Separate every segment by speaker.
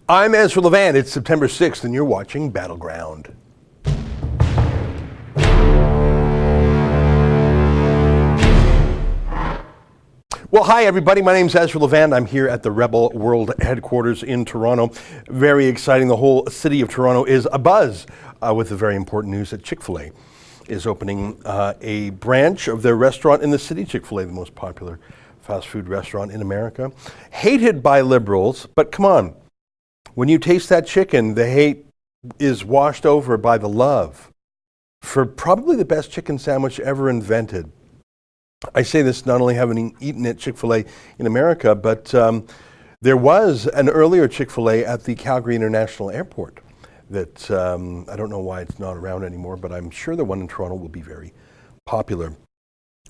Speaker 1: I'm Ezra Levant. It's September 6th, and you're watching Battleground. Well, hi, everybody. My name's Ezra Levant. I'm here at the Rebel World Headquarters in Toronto. Very exciting. The whole city of Toronto is abuzz with the very important news that Chick-fil-A is opening a branch of their restaurant in the city. Chick-fil-A, the most popular fast food restaurant in America. Hated by liberals, but come on. When you taste that chicken, the hate is washed over by the love for probably the best chicken sandwich ever invented. I say this not only having eaten at Chick-fil-A in America, but there was an earlier Chick-fil-A at the Calgary International Airport that I don't know why it's not around anymore, but I'm sure the one in Toronto will be very popular.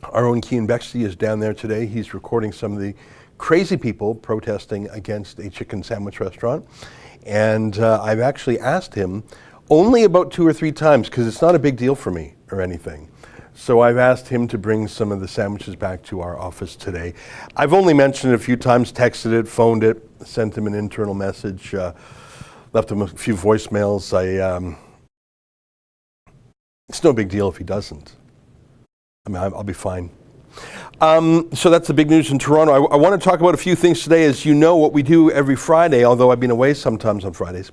Speaker 1: Our own Kean Bexley is down there today. He's recording some of the crazy people protesting against a chicken sandwich restaurant. And I've actually asked him only about 2 or 3 times, because it's not a big deal for me or anything. So I've asked him to bring some of the sandwiches back to our office today. I've only mentioned it a few times, texted it, phoned it, sent him an internal message, left him a few voicemails. It's no big deal if he doesn't. I mean, I'll be fine. So that's the big news in Toronto. I want to talk about a few things today. As you know, what we do every Friday, although I've been away sometimes on Fridays,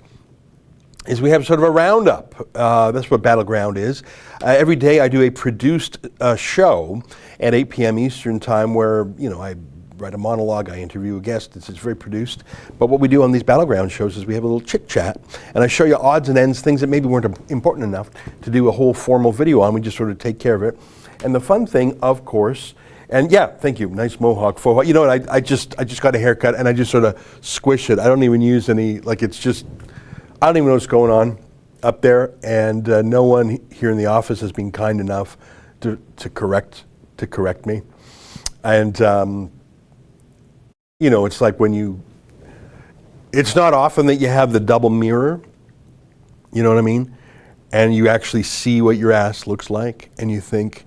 Speaker 1: is we have sort of a roundup. That's what Battleground is. Every day I do a produced show at 8 p.m. Eastern Time where, I write a monologue, I interview a guest. It's very produced. But what we do on these Battleground shows is we have a little chit-chat, and I show you odds and ends, things that maybe weren't important enough to do a whole formal video on. We just sort of take care of it. And the fun thing, of course, and yeah, thank you, nice mohawk, faux hawk. You know what, I just got a haircut and I just sort of squish it. I don't even use any, it's just, I don't even know what's going on up there, and no one here in the office has been kind enough to correct me. And, it's like it's not often that you have the double mirror, you know what I mean? And you actually see what your ass looks like, and you think,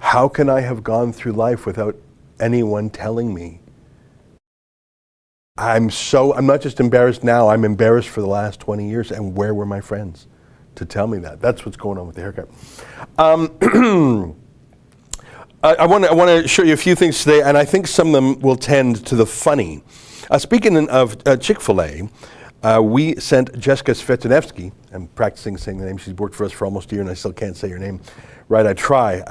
Speaker 1: how can I have gone through life without anyone telling me? I'm not just embarrassed now, I'm embarrassed for the last 20 years, and where were my friends to tell me that? That's what's going on with the haircut. I want to show you a few things today, and I think some of them will tend to the funny. Speaking of Chick-fil-A, we sent Jessica Svetanevsky, I'm practicing saying the name, she's worked for us for almost a year and I still can't say her name. Right, I try.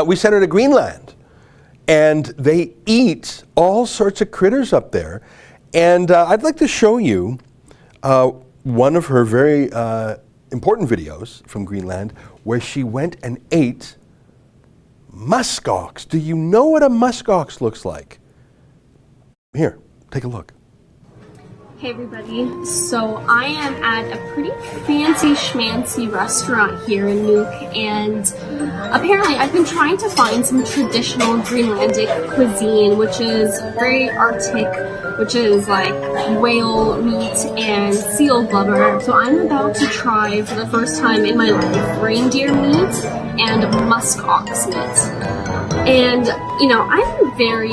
Speaker 1: We sent her to Greenland, and they eat all sorts of critters up there. And I'd like to show you one of her very important videos from Greenland where she went and ate muskox. Do you know what a muskox looks like? Here, take a look.
Speaker 2: Hey everybody, so I am at a pretty fancy schmancy restaurant here in Nuuk, and apparently I've been trying to find some traditional Greenlandic cuisine, which is very Arctic, which is like whale meat and seal blubber. So I'm about to try for the first time in my life reindeer meat and muskox meat. And, I'm very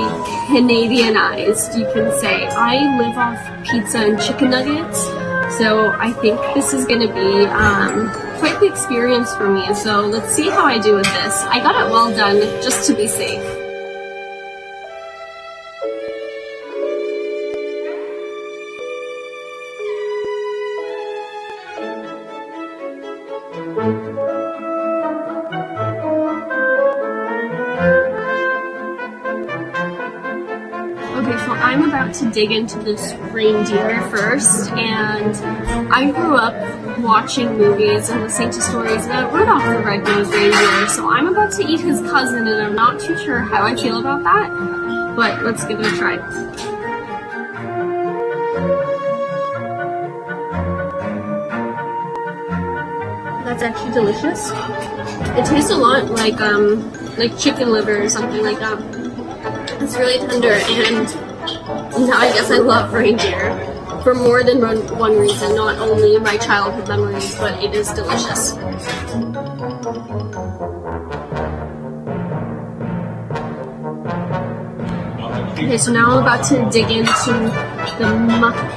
Speaker 2: Canadianized, you can say. I live off pizza and chicken nuggets, so I think this is going to be quite the experience for me. So let's see how I do with this. I got it well done, just to be safe. Okay, so I'm about to dig into this reindeer first, and I grew up watching movies and listening to stories about Rudolph the Red-Nosed Reindeer, so I'm about to eat his cousin, and I'm not too sure how I feel about that, but let's give it a try. That's actually delicious. It tastes a lot like chicken liver or something like that. It's really tender, and now I guess I love reindeer for more than one reason, not only my childhood memories, but it is delicious. Okay, so now I'm about to dig into the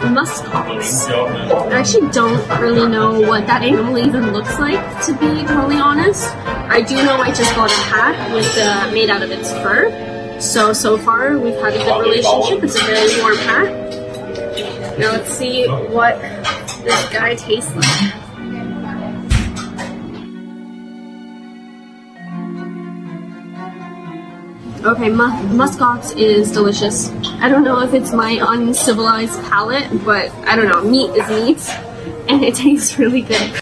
Speaker 2: muskox. I actually don't really know what that animal even looks like, to be totally honest. I do know I just got a hat with made out of its fur. So far we've had a good relationship. It's a very warm hat. Now let's see what this guy tastes like. Okay, muskox is delicious. I don't know if it's my uncivilized palate, but I don't know, meat is meat, and it tastes really good.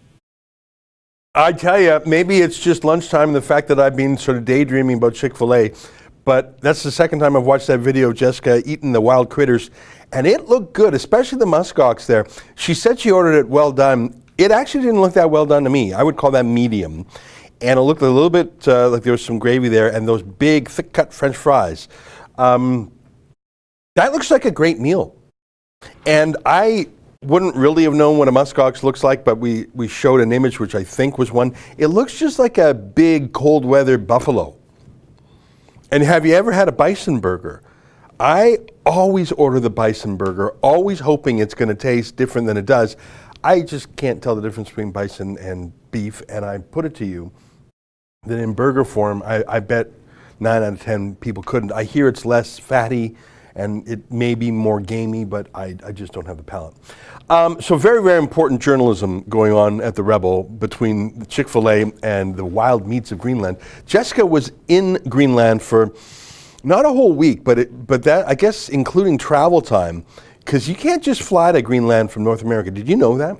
Speaker 1: I tell you, maybe it's just lunchtime and the fact that I've been sort of daydreaming about Chick-fil-A, but that's the second time I've watched that video of Jessica eating the wild critters, and it looked good, especially the muskox there. She said she ordered it well done. It actually didn't look that well done to me. I would call that medium. And it looked a little bit like there was some gravy there, and those big, thick-cut French fries. That looks like a great meal. And I wouldn't really have known what a muskox looks like, but we showed an image, which I think was one. It looks just like a big, cold-weather buffalo. And have you ever had a bison burger? I always order the bison burger, always hoping it's going to taste different than it does. I just can't tell the difference between bison and beef, and I put it to you that in burger form, I bet 9 out of 10 people couldn't. I hear it's less fatty and it may be more gamey, but I just don't have the palate. So very, very important journalism going on at the Rebel between Chick-fil-A and the wild meats of Greenland. Jessica was in Greenland for not a whole week, but that, I guess, including travel time, because you can't just fly to Greenland from North America. Did you know that?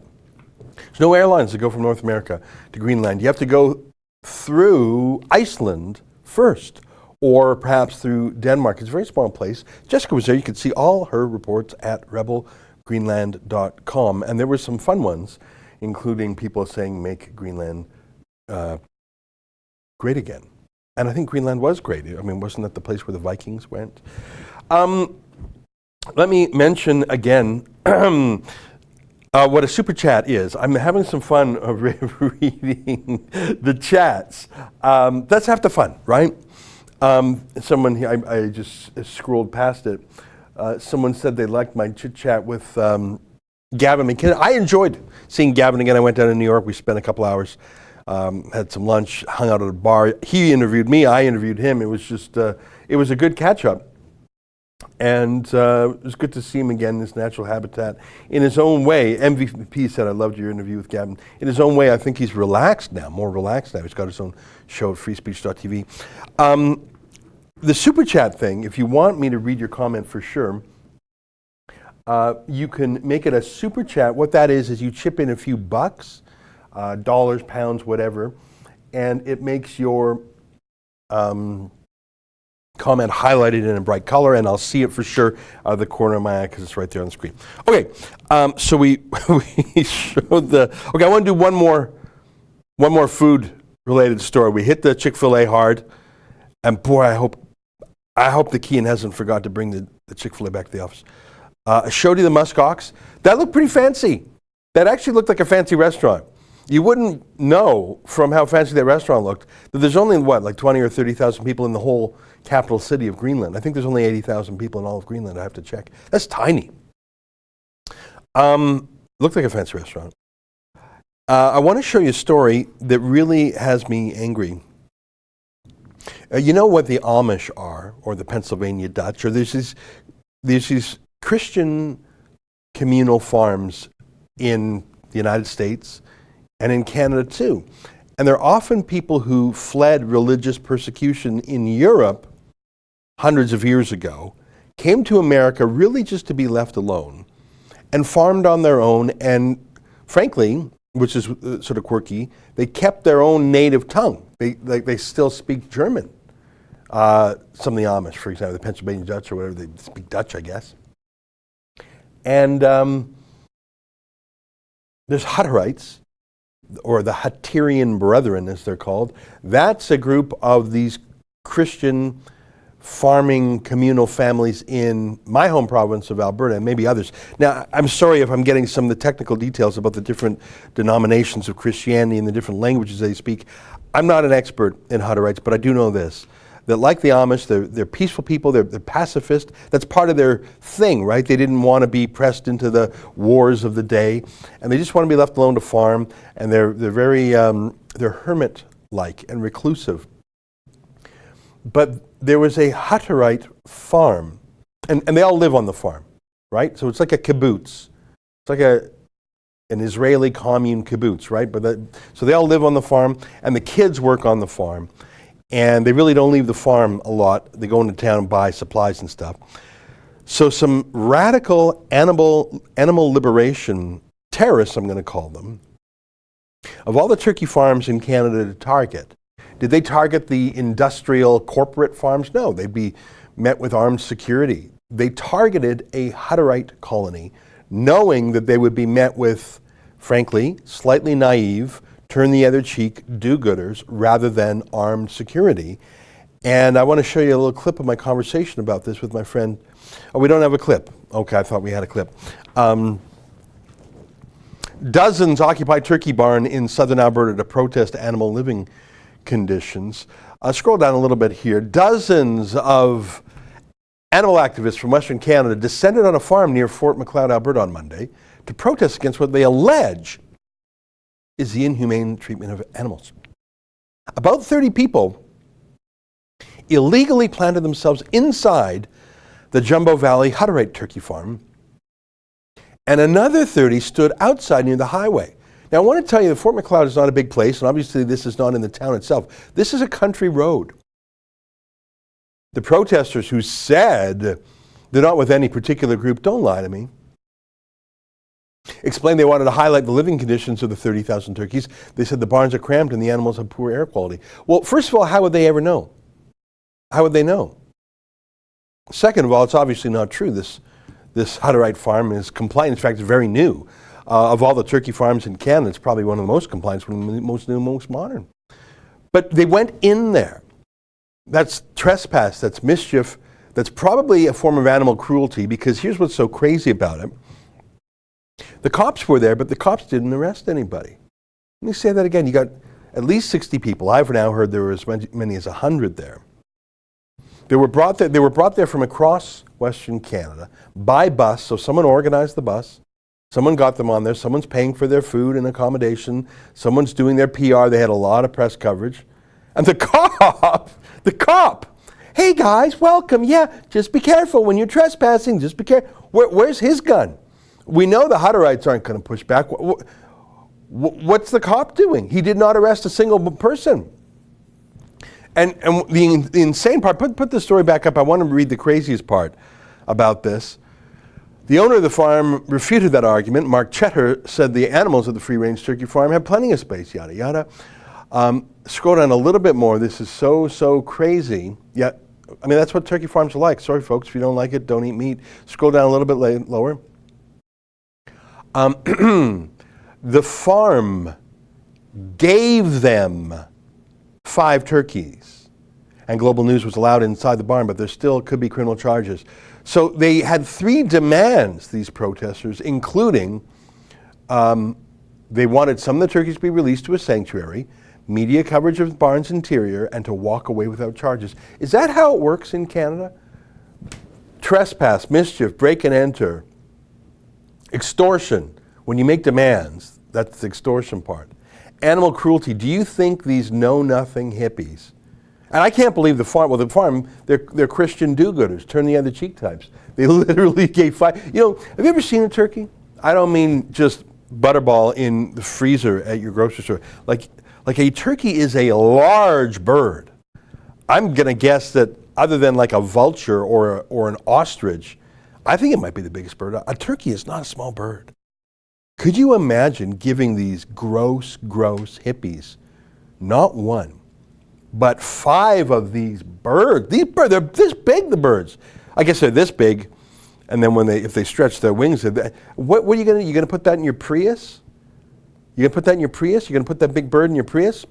Speaker 1: There's no airlines that go from North America to Greenland. You have to go through Iceland first, or perhaps through Denmark. It's a very small place. Jessica was there. You could see all her reports at rebelgreenland.com. And there were some fun ones, including people saying, make Greenland great again. And I think Greenland was great. I mean, wasn't that the place where the Vikings went? Let me mention again what a super chat is. I'm having some fun reading the chats. That's half the fun, right? Someone here, I just scrolled past it. Someone said they liked my chit chat with Gavin McKinnon. I enjoyed seeing Gavin again. I went down to New York. We spent a couple hours, had some lunch, hung out at a bar. He interviewed me. I interviewed him. It was just, it was a good catch up. And it was good to see him again in his natural habitat. In his own way, MVP said, I loved your interview with Gavin. In his own way, I think he's relaxed now, more relaxed now. He's got his own show at freespeech.tv. The super chat thing, if you want me to read your comment for sure, you can make it a super chat. What that is you chip in a few bucks, dollars, pounds, whatever, and it makes your comment highlighted in a bright color, and I'll see it for sure out of the corner of my eye because it's right there on the screen. Okay, so we showed the. Okay, I want to do one more food-related story. We hit the Chick-fil-A hard, and boy, I hope the Kean hasn't forgot to bring the Chick-fil-A back to the office. I showed you the muskox. That looked pretty fancy. That actually looked like a fancy restaurant. You wouldn't know from how fancy that restaurant looked that there's only, like 20 or 30,000 people in the whole capital city of Greenland. I think there's only 80,000 people in all of Greenland. I have to check. That's tiny. Looked like a fancy restaurant. I want to show you a story that really has me angry. You know what the Amish are, or the Pennsylvania Dutch, or there's these Christian communal farms in the United States and in Canada too. And they're often people who fled religious persecution in Europe hundreds of years ago, came to America really just to be left alone, and farmed on their own, and frankly, which is sort of quirky, they kept their own native tongue. They still speak German. Some of the Amish, for example, the Pennsylvania Dutch or whatever, they speak Dutch, I guess. And there's Hutterites, or the Hutterian Brethren, as they're called. That's a group of these Christian farming communal families in my home province of Alberta, and maybe others. Now, I'm sorry if I'm getting some of the technical details about the different denominations of Christianity and the different languages they speak. I'm not an expert in Hutterites, but I do know this, that, like the Amish, they're peaceful people, they're pacifist. That's part of their thing, right? They didn't want to be pressed into the wars of the day, and they just want to be left alone to farm, and they're very, they're hermit-like and reclusive. But there was a Hutterite farm, and they all live on the farm, right? So it's like a kibbutz. It's like an Israeli commune kibbutz, right? So they all live on the farm, and the kids work on the farm, and they really don't leave the farm a lot. They go into town and buy supplies and stuff. So some radical animal liberation terrorists, I'm going to call them, of all the turkey farms in Canada to target, did they target the industrial corporate farms? No, they'd be met with armed security. They targeted a Hutterite colony, knowing that they would be met with, frankly, slightly naive, turn the other cheek do-gooders rather than armed security. And I want to show you a little clip of my conversation about this with my friend. Oh, we don't have a clip. Okay, I thought we had a clip. Dozens occupy turkey barn in southern Alberta to protest animal living conditions. Scroll down a little bit here. Dozens of animal activists from Western Canada descended on a farm near Fort Macleod, Alberta on Monday to protest against what they allege is the inhumane treatment of animals. About 30 people illegally planted themselves inside the Jumbo Valley Hutterite turkey farm, and another 30 stood outside near the highway. Now, I want to tell you that Fort Macleod is not a big place, and obviously this is not in the town itself. This is a country road. The protesters who said they're not with any particular group, don't lie to me, explained they wanted to highlight the living conditions of the 30,000 turkeys. They said the barns are cramped and the animals have poor air quality. Well, first of all, how would they ever know? How would they know? Second of all, it's obviously not true. This Hutterite farm is compliant. In fact, it's very new. Of all the turkey farms in Canada, it's probably one of the most compliant, one of the most new, most modern. But they went in there. That's trespass, that's mischief, that's probably a form of animal cruelty, because here's what's so crazy about it. The cops were there, but the cops didn't arrest anybody. Let me say that again. You got at least 60 people. I've now heard there were as many as 100 there. They were brought there from across Western Canada by bus, so someone organized the bus. Someone got them on there. Someone's paying for their food and accommodation. Someone's doing their PR. They had a lot of press coverage. And the cop, hey guys, welcome. Yeah, just be careful when you're trespassing. Just be careful. Where's his gun? We know the Hutterites aren't going to push back. What's the cop doing? He did not arrest a single person. And the insane part, put the story back up. I want to read the craziest part about this. The owner of the farm refuted that argument. Mark Chetter said the animals at the free-range turkey farm have plenty of space, yada, yada. Scroll down a little bit more. This is so crazy. Yeah, I mean, that's what turkey farms are like. Sorry, folks, if you don't like it, don't eat meat. Scroll down a little bit lower. The farm gave them 5 turkeys. And Global News was allowed inside the barn, but there still could be criminal charges. So they had 3 demands, these protesters, including they wanted some of the turkeys to be released to a sanctuary, media coverage of the barn's interior, and to walk away without charges. Is that how it works in Canada? Trespass, mischief, break and enter, extortion. When you make demands, that's the extortion part. Animal cruelty. Do you think these know-nothing hippies, and I can't believe the farm, they're Christian do-gooders, turn the other cheek types. They literally gave 5. You know, have you ever seen a turkey? I don't mean just butterball in the freezer at your grocery store. Like a turkey is a large bird. I'm going to guess that other than like a vulture or an ostrich, I think it might be the biggest bird. A turkey is not a small bird. Could you imagine giving these gross hippies, not 1, but 5 of these birds? They're this big, the birds. I guess they're this big, and then if they stretch their wings, what are you going to do? You going to put that in your Prius? You going to put that in your Prius? You going to put that big bird in your Prius?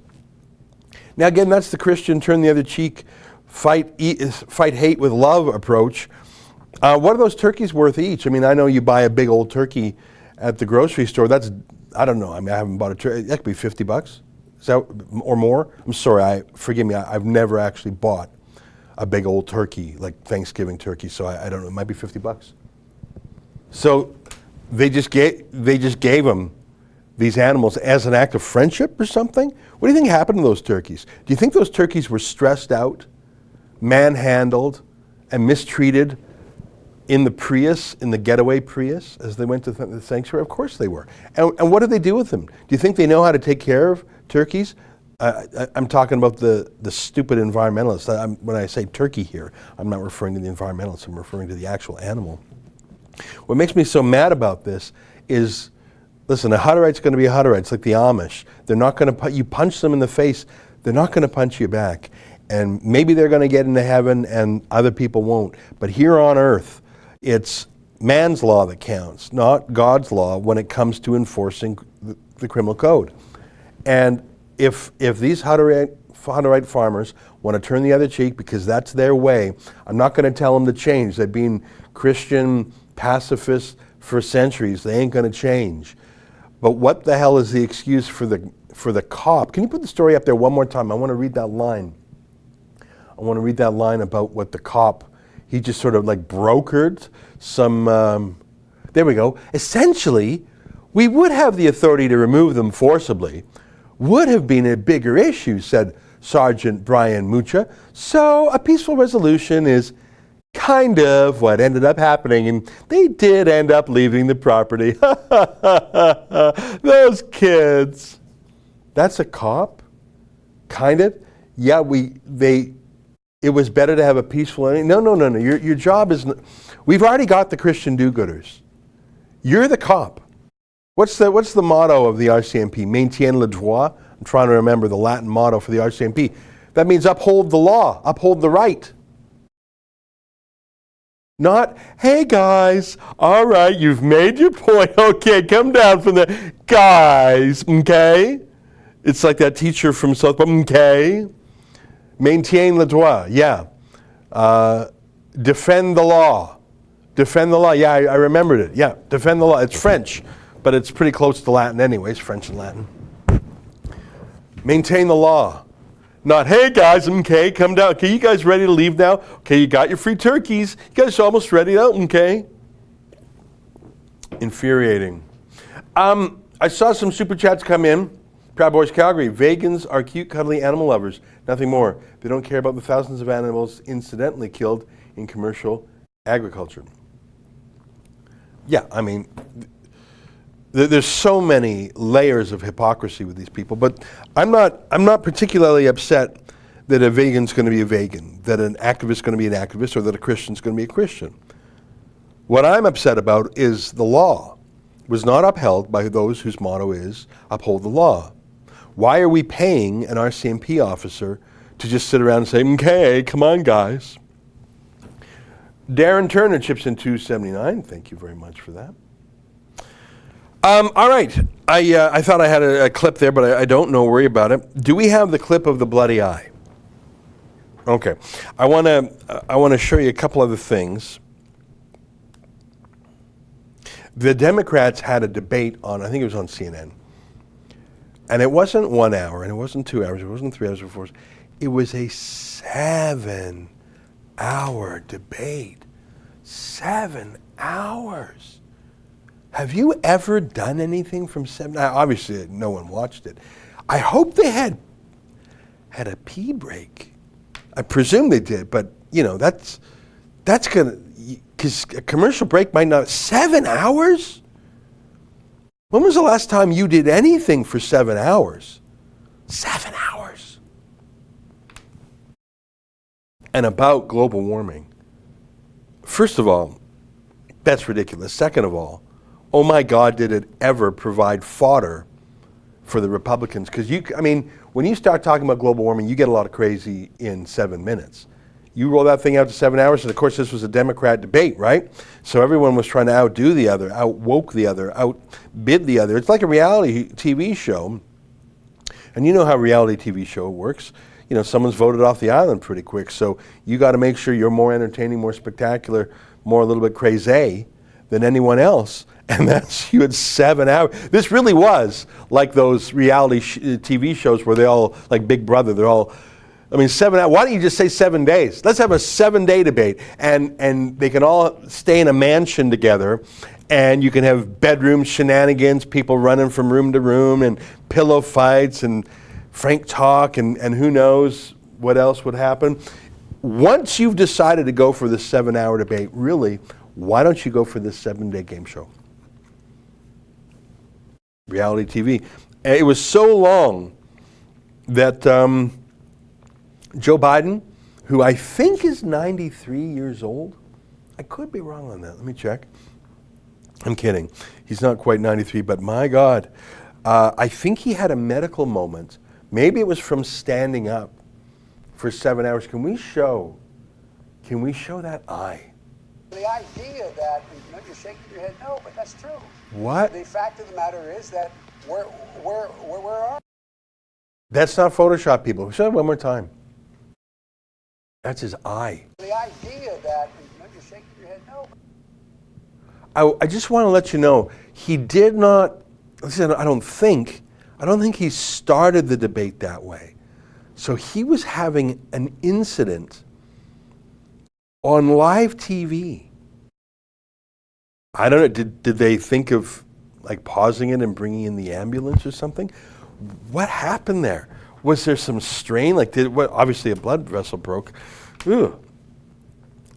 Speaker 1: Now again, that's the Christian turn the other cheek, fight hate with love approach. What are those turkeys worth each? I mean, I know you buy a big old turkey at the grocery store. That's, I don't know. I mean, I haven't bought a turkey. That could be $50. Is that or more? I'm sorry. Forgive me. I've never actually bought a big old turkey, like Thanksgiving turkey. So I don't know, it might be $50. So they just gave them these animals as an act of friendship or something? What do you think happened to those turkeys? Do you think those turkeys were stressed out, manhandled, and mistreated in the Prius, in the getaway Prius, as they went to the sanctuary? Of course they were. And what did they do with them? Do you think they know how to take care of turkeys? I'm talking about the stupid environmentalists. When I say turkey here, I'm not referring to the environmentalists, I'm referring to the actual animal. What makes me so mad about this is, listen, a Hutterite's going to be a Hutterite. It's like the Amish. They're not going to you punch them in the face, they're not going to punch you back. And maybe they're going to get into heaven and other people won't. But here on earth, it's man's law that counts, not God's law when it comes to enforcing the criminal code. And if these Hutterite farmers want to turn the other cheek because that's their way, I'm not going to tell them to change. They've been Christian pacifists for centuries. They ain't going to change. But what the hell is the excuse for the cop? Can you put the story up there one more time? I want to read that line. I want to read that line about what the cop, he just sort of like brokered some, there we go. Essentially, we would have the authority to remove them forcibly. Would have been a bigger issue, said Sergeant Brian Mucha. So a peaceful resolution is kind of what ended up happening, and they did end up leaving the property. Those kids. That's a cop? Kind of? Yeah, it was better to have a peaceful ending. No. Your job is, we've already got the Christian do-gooders. You're the cop. What's the motto of the RCMP? Maintien le droit. I'm trying to remember the Latin motto for the RCMP. That means uphold the law, uphold the right. Not, hey guys, all right, you've made your point. Okay, come down from there. Guys, okay? It's like that teacher from South Park, okay? Maintien le droit, yeah. Defend the law. Defend the law, yeah, I remembered it. Yeah, defend the law. It's French, but it's pretty close to Latin anyways, French and Latin. Maintain the law. Not, hey guys, okay, come down. Okay, you guys ready to leave now? Okay, you got your free turkeys. You guys are almost ready now? Okay. Infuriating. I saw some super chats come in. Proud Boys Calgary. Vegans are cute, cuddly animal lovers. Nothing more. They don't care about the thousands of animals incidentally killed in commercial agriculture. Yeah, I mean, there's so many layers of hypocrisy with these people, but I'm not particularly upset that a vegan's going to be a vegan, that an activist's going to be an activist, or that a Christian's going to be a Christian. What I'm upset about is the law was not upheld by those whose motto is uphold the law. Why are we paying an RCMP officer to just sit around and say, okay, come on guys? Darren Turner chips in $2.79. Thank you very much for that. All right, I thought I had a clip there, but I don't know. Worry about it. Do we have the clip of the bloody eye? Okay, I want to show you a couple other things. The Democrats had a debate on, I think it was on CNN, and it wasn't 1 hour, and it wasn't 2 hours, it wasn't 3 hours or 4 hours. It was a 7-hour debate. 7 hours. Have you ever done anything from 7? Obviously, no one watched it. I hope they had a pee break. I presume they did, but you know that's gonna, because a commercial break might not. 7 hours? When was the last time you did anything for 7 hours? 7 hours. And about global warming. First of all, that's ridiculous. Second of all, oh my God, did it ever provide fodder for the Republicans? Because when you start talking about global warming, you get a lot of crazy in 7 minutes. You roll that thing out to 7 hours, and of course this was a Democrat debate, right? So everyone was trying to outdo the other, outwoke the other, outbid the other. It's like a reality TV show. And you know how reality TV show works. You know, someone's voted off the island pretty quick, so you got to make sure you're more entertaining, more spectacular, more a little bit crazy than anyone else. And you had 7 hours. This really was like those reality TV shows where they all, like Big Brother, they're all I mean, 7 hours. Why don't you just say 7 days? Let's have a 7-day debate, and they can all stay in a mansion together, and you can have bedroom shenanigans, people running from room to room, and pillow fights, and frank talk, and who knows what else would happen. Once you've decided to go for this 7-hour debate, really, why don't you go for this 7-day game show? Reality TV. And it was so long that Joe Biden, who I think is 93 years old, I could be wrong on that. Let me check. I'm kidding. He's not quite 93, but my God, I think he had a medical moment. Maybe it was from standing up for 7 hours. Can we show that eye?
Speaker 3: The idea that, you're shaking your head, no, but that's true.
Speaker 1: What?
Speaker 3: The fact of the matter is that where are
Speaker 1: That's not Photoshop, people. Show it one more time. That's his eye.
Speaker 3: the idea that, you're shaking your head, no.
Speaker 1: I just want to let you know, he did not, listen, I don't think he started the debate that way. So he was having an incident on live TV. I don't know, did they think of like pausing it and bringing in the ambulance or something? What happened there? Was there some strain? Like, obviously a blood vessel broke. Ugh.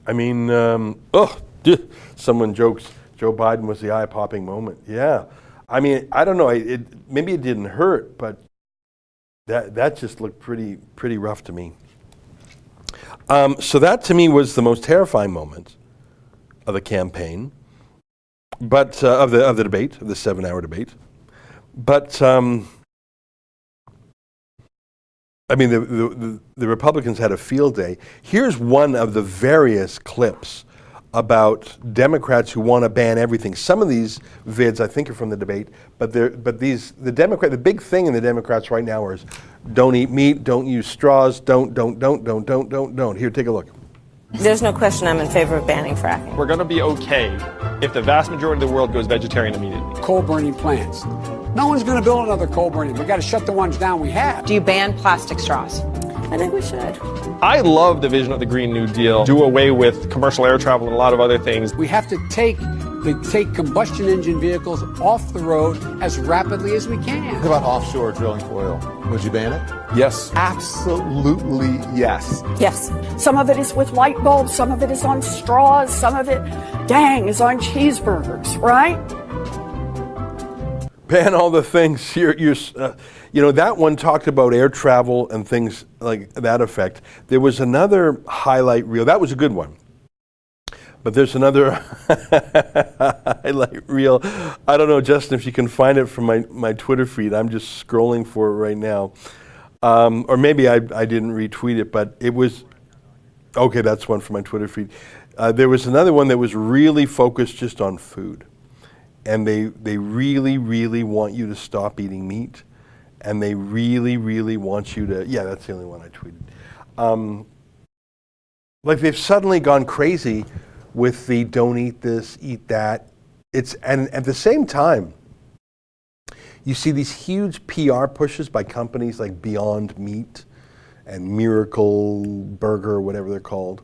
Speaker 1: I mean, someone jokes Joe Biden was the eye-popping moment. Yeah. I mean, I don't know. Maybe it didn't hurt, but that just looked pretty rough to me. So that to me was the most terrifying moment of the campaign, but of the debate, of the 7-hour debate. But I mean, the Republicans had a field day. Here's one of the various clips about Democrats who want to ban everything. Some of these vids, I think, are from the debate, but the big thing in the Democrats right now is don't eat meat, don't use straws, don't. Here, take a look.
Speaker 4: There's no question I'm in favor of banning fracking.
Speaker 5: We're going to be okay if the vast majority of the world goes vegetarian immediately.
Speaker 6: Coal burning plants. No one's going to build another coal burning. We've got to shut the ones down we have.
Speaker 4: Do you ban plastic straws? I think we should.
Speaker 5: I love the vision of the Green New Deal. Do away with commercial air travel and a lot of other things.
Speaker 6: We have to take combustion engine vehicles off the road as rapidly as we can.
Speaker 7: What about offshore drilling for oil? Would you ban it?
Speaker 8: Yes. Absolutely yes.
Speaker 9: Yes. Some of it is with light bulbs, some of it is on straws, some of it, is on cheeseburgers, right?
Speaker 1: Ban all the things. That one talked about air travel and things like that effect. There was another highlight reel. That was a good one. But there's another highlight reel. I don't know, Justin, if you can find it from my Twitter feed. I'm just scrolling for it right now. Or maybe I didn't retweet it, but it was... Okay, that's one from my Twitter feed. There was another one that was really focused just on food. And they really, really want you to stop eating meat. And they really, really want you to... Yeah, that's the only one I tweeted. Like they've suddenly gone crazy with the don't eat this, eat that. And at the same time, you see these huge PR pushes by companies like Beyond Meat and Miracle Burger, whatever they're called.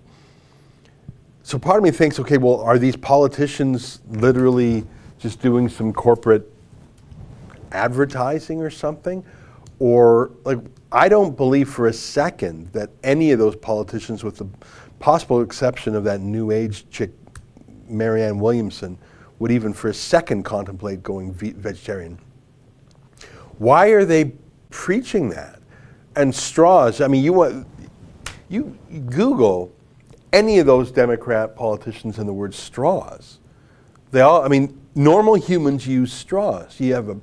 Speaker 1: So part of me thinks, okay, well, are these politicians literally just doing some corporate advertising or something? Or, like, I don't believe for a second that any of those politicians, with the possible exception of that New Age chick, Marianne Williamson, would even for a second contemplate going vegetarian. Why are they preaching that? And straws, I mean, you Google any of those Democrat politicians and the word straws. They all, I mean, normal humans use straws. You have a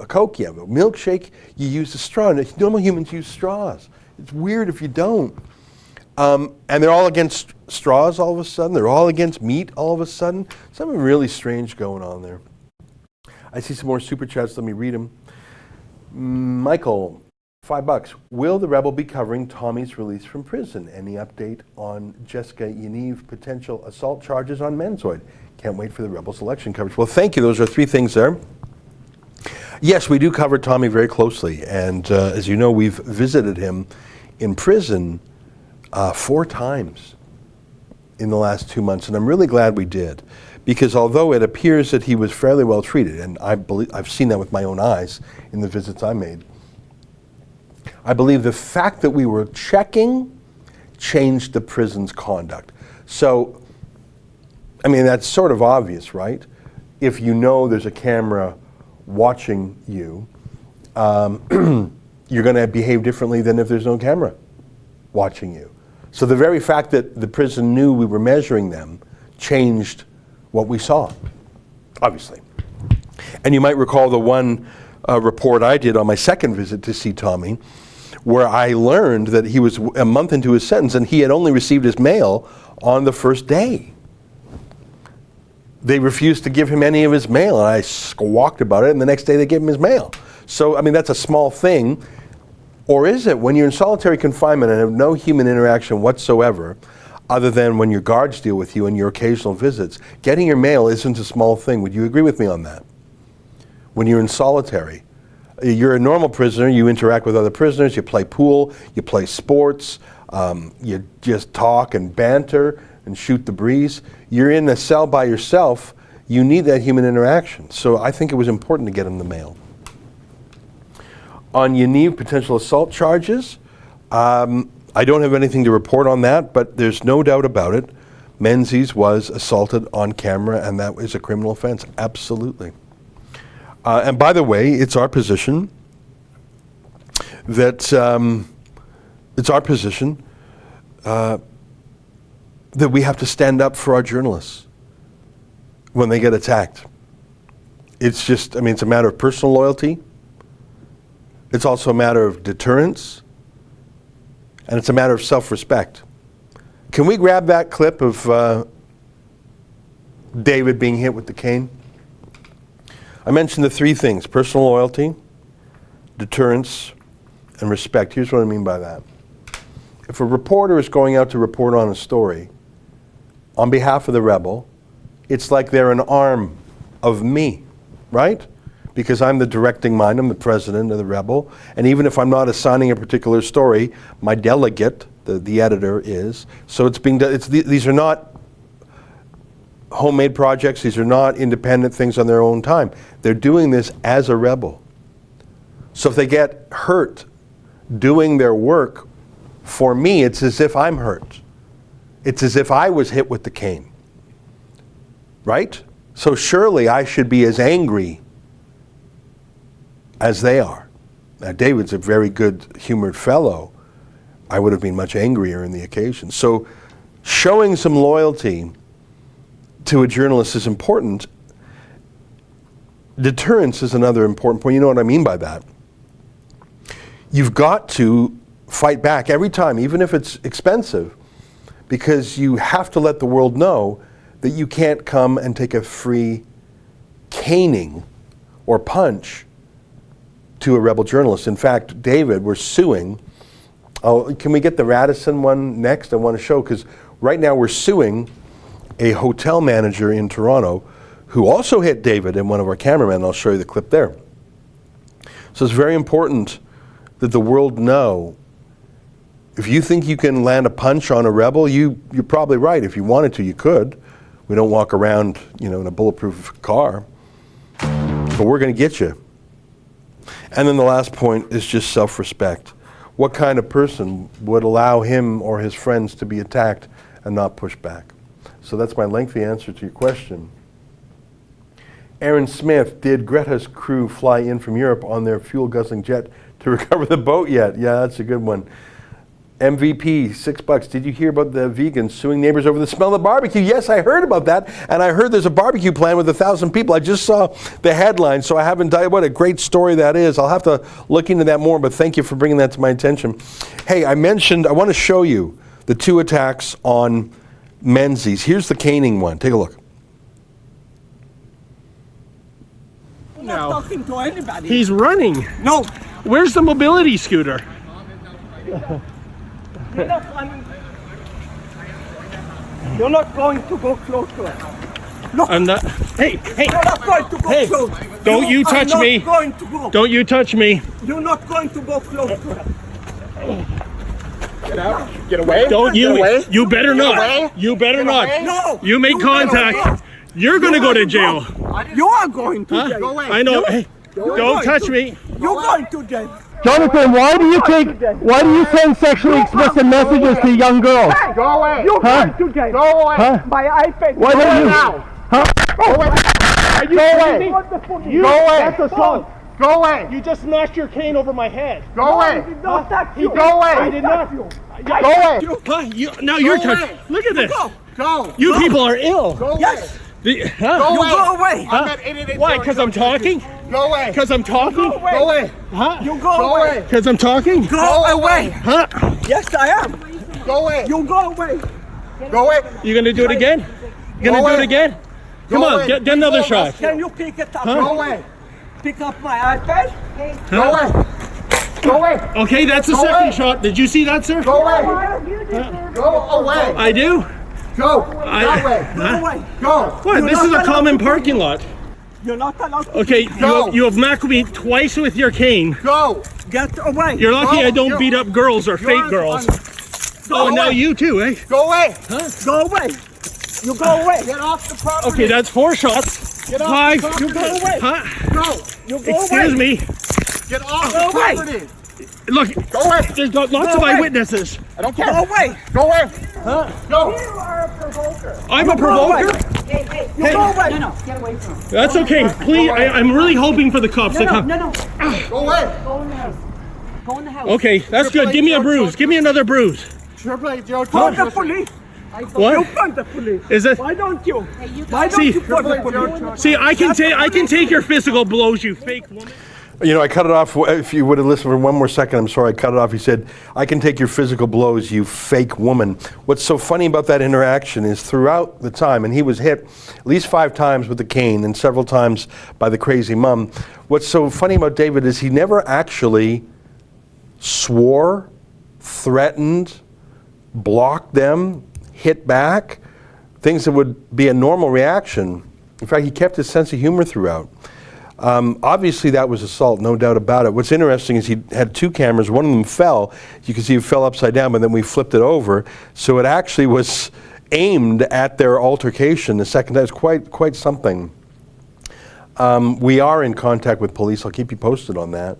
Speaker 1: Coke, you have a milkshake, you use a straw. Normal humans use straws. It's weird if you don't. And they're all against straws all of a sudden. They're all against meat all of a sudden. Something really strange going on there. I see some more super chats. Let me read them. Michael, $5. Will the Rebel be covering Tommy's release from prison? Any update on Jessica Yaniv potential assault charges on Menzoid? Can't wait for the Rebels election coverage. Well, thank you. Those are 3 things there. Yes, we do cover Tommy very closely. And as you know, we've visited him in prison 4 times in the last 2 months, and I'm really glad we did, because although it appears that he was fairly well treated, and I've seen that with my own eyes in the visits I made, I believe the fact that we were checking changed the prison's conduct. So, I mean, that's sort of obvious, right? If you know there's a camera watching you, you're going to behave differently than if there's no camera watching you. So the very fact that the prison knew we were measuring them changed what we saw, obviously. And you might recall the one report I did on my second visit to see Tommy, where I learned that he was a month into his sentence and he had only received his mail on the first day. They refused to give him any of his mail, and I squawked about it, and the next day they gave him his mail. So, I mean, that's a small thing. Or is it? When you're in solitary confinement and have no human interaction whatsoever, other than when your guards deal with you and your occasional visits, getting your mail isn't a small thing. Would you agree with me on that? When you're in solitary, you're a normal prisoner, you interact with other prisoners, you play pool, you play sports, you just talk and banter and shoot the breeze. You're in a cell by yourself, you need that human interaction. So I think it was important to get him the mail. On Yaniv potential assault charges, I don't have anything to report on that, but there's no doubt about it. Menzies was assaulted on camera, and that is a criminal offense, absolutely. And by the way, it's our position that that we have to stand up for our journalists when they get attacked. It's just, I mean, it's a matter of personal loyalty. It's also a matter of deterrence. And it's a matter of self-respect. Can we grab that clip of David being hit with the cane? I mentioned the 3 things: personal loyalty, deterrence, and respect. Here's what I mean by that. If a reporter is going out to report on a story on behalf of the rebel, it's like they're an arm of me, right? Because I'm the directing mind, I'm the president of the rebel, and even if I'm not assigning a particular story, my delegate, the editor, is. So it's being done. These are not homemade projects, these are not independent things on their own time. They're doing this as a rebel. So if they get hurt doing their work, for me, it's as if I'm hurt. It's as if I was hit with the cane. Right? So surely I should be as angry as they are. Now, David's a very good-humored fellow. I would have been much angrier in the occasion. So showing some loyalty to a journalist is important. Deterrence is another important point. You know what I mean by that. You've got to fight back every time, even if it's expensive, because you have to let the world know that you can't come and take a free caning or punch to a rebel journalist. In fact, David, we're suing. Oh, can we get the Radisson one next? I want to show, because right now we're suing a hotel manager in Toronto who also hit David and one of our cameramen. I'll show you the clip there. So it's very important that the world know, if you think you can land a punch on a rebel, you're probably right. If you wanted to, you could. We don't walk around, in a bulletproof car. But we're going to get you. And then the last point is just self-respect. What kind of person would allow him or his friends to be attacked and not push back? So that's my lengthy answer to your question. Aaron Smith, did Greta's crew fly in from Europe on their fuel-guzzling jet to recover the boat yet? Yeah, that's a good one. MVP, $6. Did you hear about the vegans suing neighbors over the smell of barbecue? Yes, I heard about that, and I heard there's a barbecue plan with 1,000 people. I just saw the headline, so I haven't died. What a great story that is. I'll have to look into that more, but thank you for bringing that to my attention. Hey, I want to show you the 2 attacks on Menzies. Here's the caning one. Take a look.
Speaker 10: I'm not talking to anybody.
Speaker 11: He's running.
Speaker 10: No.
Speaker 11: Where's the mobility scooter?
Speaker 10: You're not running. You're not going to go close to it. Look.
Speaker 11: I'm not. Hey.
Speaker 10: You're not going to go close.
Speaker 11: Don't you touch me.
Speaker 10: Going to go.
Speaker 11: Don't you touch me.
Speaker 10: You're not going to go close to it.
Speaker 8: Get out. Get away.
Speaker 11: Don't you?
Speaker 8: Get away.
Speaker 11: You better not.
Speaker 8: away.
Speaker 11: You better not.
Speaker 8: away.
Speaker 10: No.
Speaker 11: You make contact. You're gonna go to jail.
Speaker 10: You are going to
Speaker 11: Huh?
Speaker 10: jail.
Speaker 8: Go away.
Speaker 11: I know. Hey,
Speaker 10: You're
Speaker 11: don't
Speaker 10: going
Speaker 11: touch
Speaker 10: to-
Speaker 11: me.
Speaker 10: You're going to jail.
Speaker 12: Jonathan, why do you send sexually explicit messages to young girls?
Speaker 8: Go away.
Speaker 10: You're
Speaker 12: Huh?
Speaker 10: going to jail.
Speaker 8: Go away.
Speaker 12: Huh?
Speaker 10: My iPad.
Speaker 12: Why don't you?
Speaker 8: Now.
Speaker 12: Huh?
Speaker 8: Go away.
Speaker 11: Are you
Speaker 8: Go away.
Speaker 11: kidding me?
Speaker 8: Go away.
Speaker 11: That's assault.
Speaker 8: Go away.
Speaker 11: You just smashed your cane over my head.
Speaker 8: Go away.
Speaker 10: Don't touch you.
Speaker 8: Go away.
Speaker 11: I did not.
Speaker 8: Go away.
Speaker 11: Huh? Now you're
Speaker 8: Go
Speaker 11: touching.
Speaker 8: away.
Speaker 11: Look at this.
Speaker 8: Go.
Speaker 11: You people are ill.
Speaker 8: Go away.
Speaker 10: Yes.
Speaker 11: Huh?
Speaker 8: Go
Speaker 10: You
Speaker 8: away.
Speaker 10: go away.
Speaker 8: I'm at 888.
Speaker 11: Why? Because I'm talking?
Speaker 8: Go away.
Speaker 11: Because I'm talking?
Speaker 10: Go away.
Speaker 8: Go away.
Speaker 11: Huh?
Speaker 10: You go
Speaker 8: Go
Speaker 10: away.
Speaker 8: away.
Speaker 11: Because I'm talking?
Speaker 10: Go away.
Speaker 11: Huh?
Speaker 10: Yes, I am.
Speaker 8: Go away.
Speaker 10: You go away.
Speaker 8: Go away.
Speaker 11: You gonna do it again? You gonna
Speaker 8: Go
Speaker 11: do it
Speaker 8: away.
Speaker 11: again? Come
Speaker 8: Go
Speaker 11: on,
Speaker 8: away.
Speaker 11: get another shot.
Speaker 10: Can you pick it up?
Speaker 8: Go away.
Speaker 10: Pick up my iPad.
Speaker 8: Go away. Go away.
Speaker 11: Okay, that's the
Speaker 8: Go
Speaker 11: second
Speaker 8: away.
Speaker 11: shot. Did you see that, sir?
Speaker 8: Go away. Go away.
Speaker 11: I do?
Speaker 8: Go.
Speaker 11: I-
Speaker 8: That way.
Speaker 10: Go away.
Speaker 8: Go.
Speaker 11: What? This is a common parking lot.
Speaker 10: You're not allowed to.
Speaker 11: Okay,
Speaker 8: Go.
Speaker 11: you have knocked me twice with your cane.
Speaker 8: Go.
Speaker 10: Get away.
Speaker 11: You're lucky
Speaker 8: Go.
Speaker 11: I don't
Speaker 8: You're-
Speaker 11: beat up girls or fake girls. Oh, and now
Speaker 8: away.
Speaker 11: you too, eh?
Speaker 8: Go away.
Speaker 10: Go away. You go away.
Speaker 8: Get off the property.
Speaker 11: Okay, that's 4 shots.
Speaker 8: Get off
Speaker 11: 5.
Speaker 8: the property.
Speaker 10: You go away.
Speaker 11: Huh?
Speaker 8: Go.
Speaker 10: You go
Speaker 11: Excuse
Speaker 10: away.
Speaker 11: me.
Speaker 8: Get off
Speaker 10: Go
Speaker 8: the
Speaker 10: away.
Speaker 8: property.
Speaker 11: Look,
Speaker 8: Go away.
Speaker 11: there's lots
Speaker 10: Go
Speaker 11: of
Speaker 10: away.
Speaker 11: eyewitnesses.
Speaker 8: I don't care.
Speaker 10: Go away.
Speaker 8: Go away. Go.
Speaker 11: I'm a
Speaker 10: Go away.
Speaker 11: provoker.
Speaker 10: You go away.
Speaker 11: That's okay. Please, I'm really hoping for the cops to come.
Speaker 8: Go away.
Speaker 11: Okay, that's good. Give me a bruise. Give me another bruise.
Speaker 8: Triple A Joe.
Speaker 10: Call the police. You
Speaker 11: What?
Speaker 10: call the police.
Speaker 11: Is it?
Speaker 10: Why don't you? Why don't
Speaker 11: See-
Speaker 10: you call the police?
Speaker 11: See, I can take your physical blows, you fake woman.
Speaker 1: You know, I cut it off. If you would have listened for one more second, I'm sorry, I cut it off. He said, I can take your physical blows, you fake woman. What's so funny about that interaction is throughout the time, and he was hit at least 5 times with the cane and several times by the crazy mom. What's so funny about David is he never actually swore, threatened, blocked them, hit back, things that would be a normal reaction. In fact, he kept his sense of humor throughout. Obviously, that was assault, no doubt about it. What's interesting is he had 2 cameras. One of them fell. You can see it fell upside down, but then we flipped it over. So it actually was aimed at their altercation the second time. It's quite something. We are in contact with police. I'll keep you posted on that.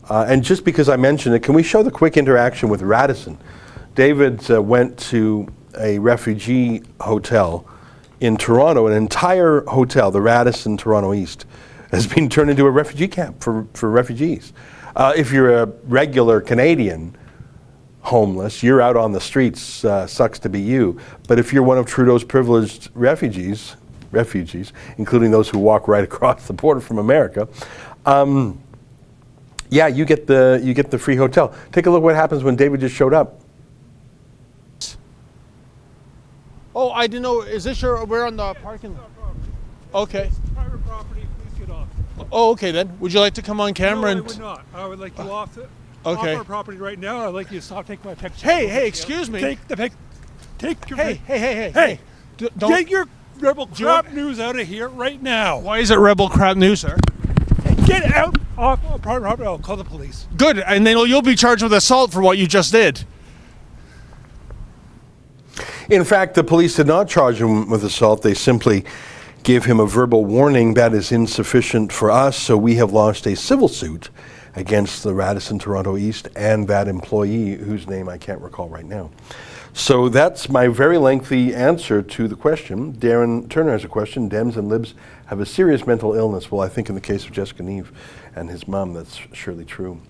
Speaker 1: And just because I mentioned it, can we show the quick interaction with Radisson? David went to a refugee hotel in Toronto, an entire hotel, the Radisson Toronto East, has been turned into a refugee camp for refugees. If you're a regular Canadian homeless, you're out on the streets, sucks to be you. But if you're one of Trudeau's privileged refugees, including those who walk right across the border from America, yeah, you get the free hotel. Take a look what happens when David just showed up.
Speaker 13: Oh, I didn't know. Is this your? We're on the parking lot. Okay.
Speaker 11: Private property, please get off.
Speaker 13: Oh, okay then. Would you like to come on camera?
Speaker 11: No, I would not. I would like you off
Speaker 13: Okay.
Speaker 11: our property right now. I'd like you to stop taking my picture.
Speaker 13: Hey, excuse me.
Speaker 11: Take the pic. Take your
Speaker 13: Hey. Don't.
Speaker 11: Get your rebel crap news out of here right now.
Speaker 13: Why is it rebel crap news, sir?
Speaker 11: Get out off our private property. I'll call the police.
Speaker 13: Good, and then you'll be charged with assault for what you just did.
Speaker 1: In fact, the police did not charge him with assault. They simply gave him a verbal warning that is insufficient for us, so we have launched a civil suit against the Radisson Toronto East and that employee whose name I can't recall right now. So that's my very lengthy answer to the question. Darren Turner has a question. Dems and Libs have a serious mental illness. Well, I think in the case of Jessica Neve and his mom, that's surely true.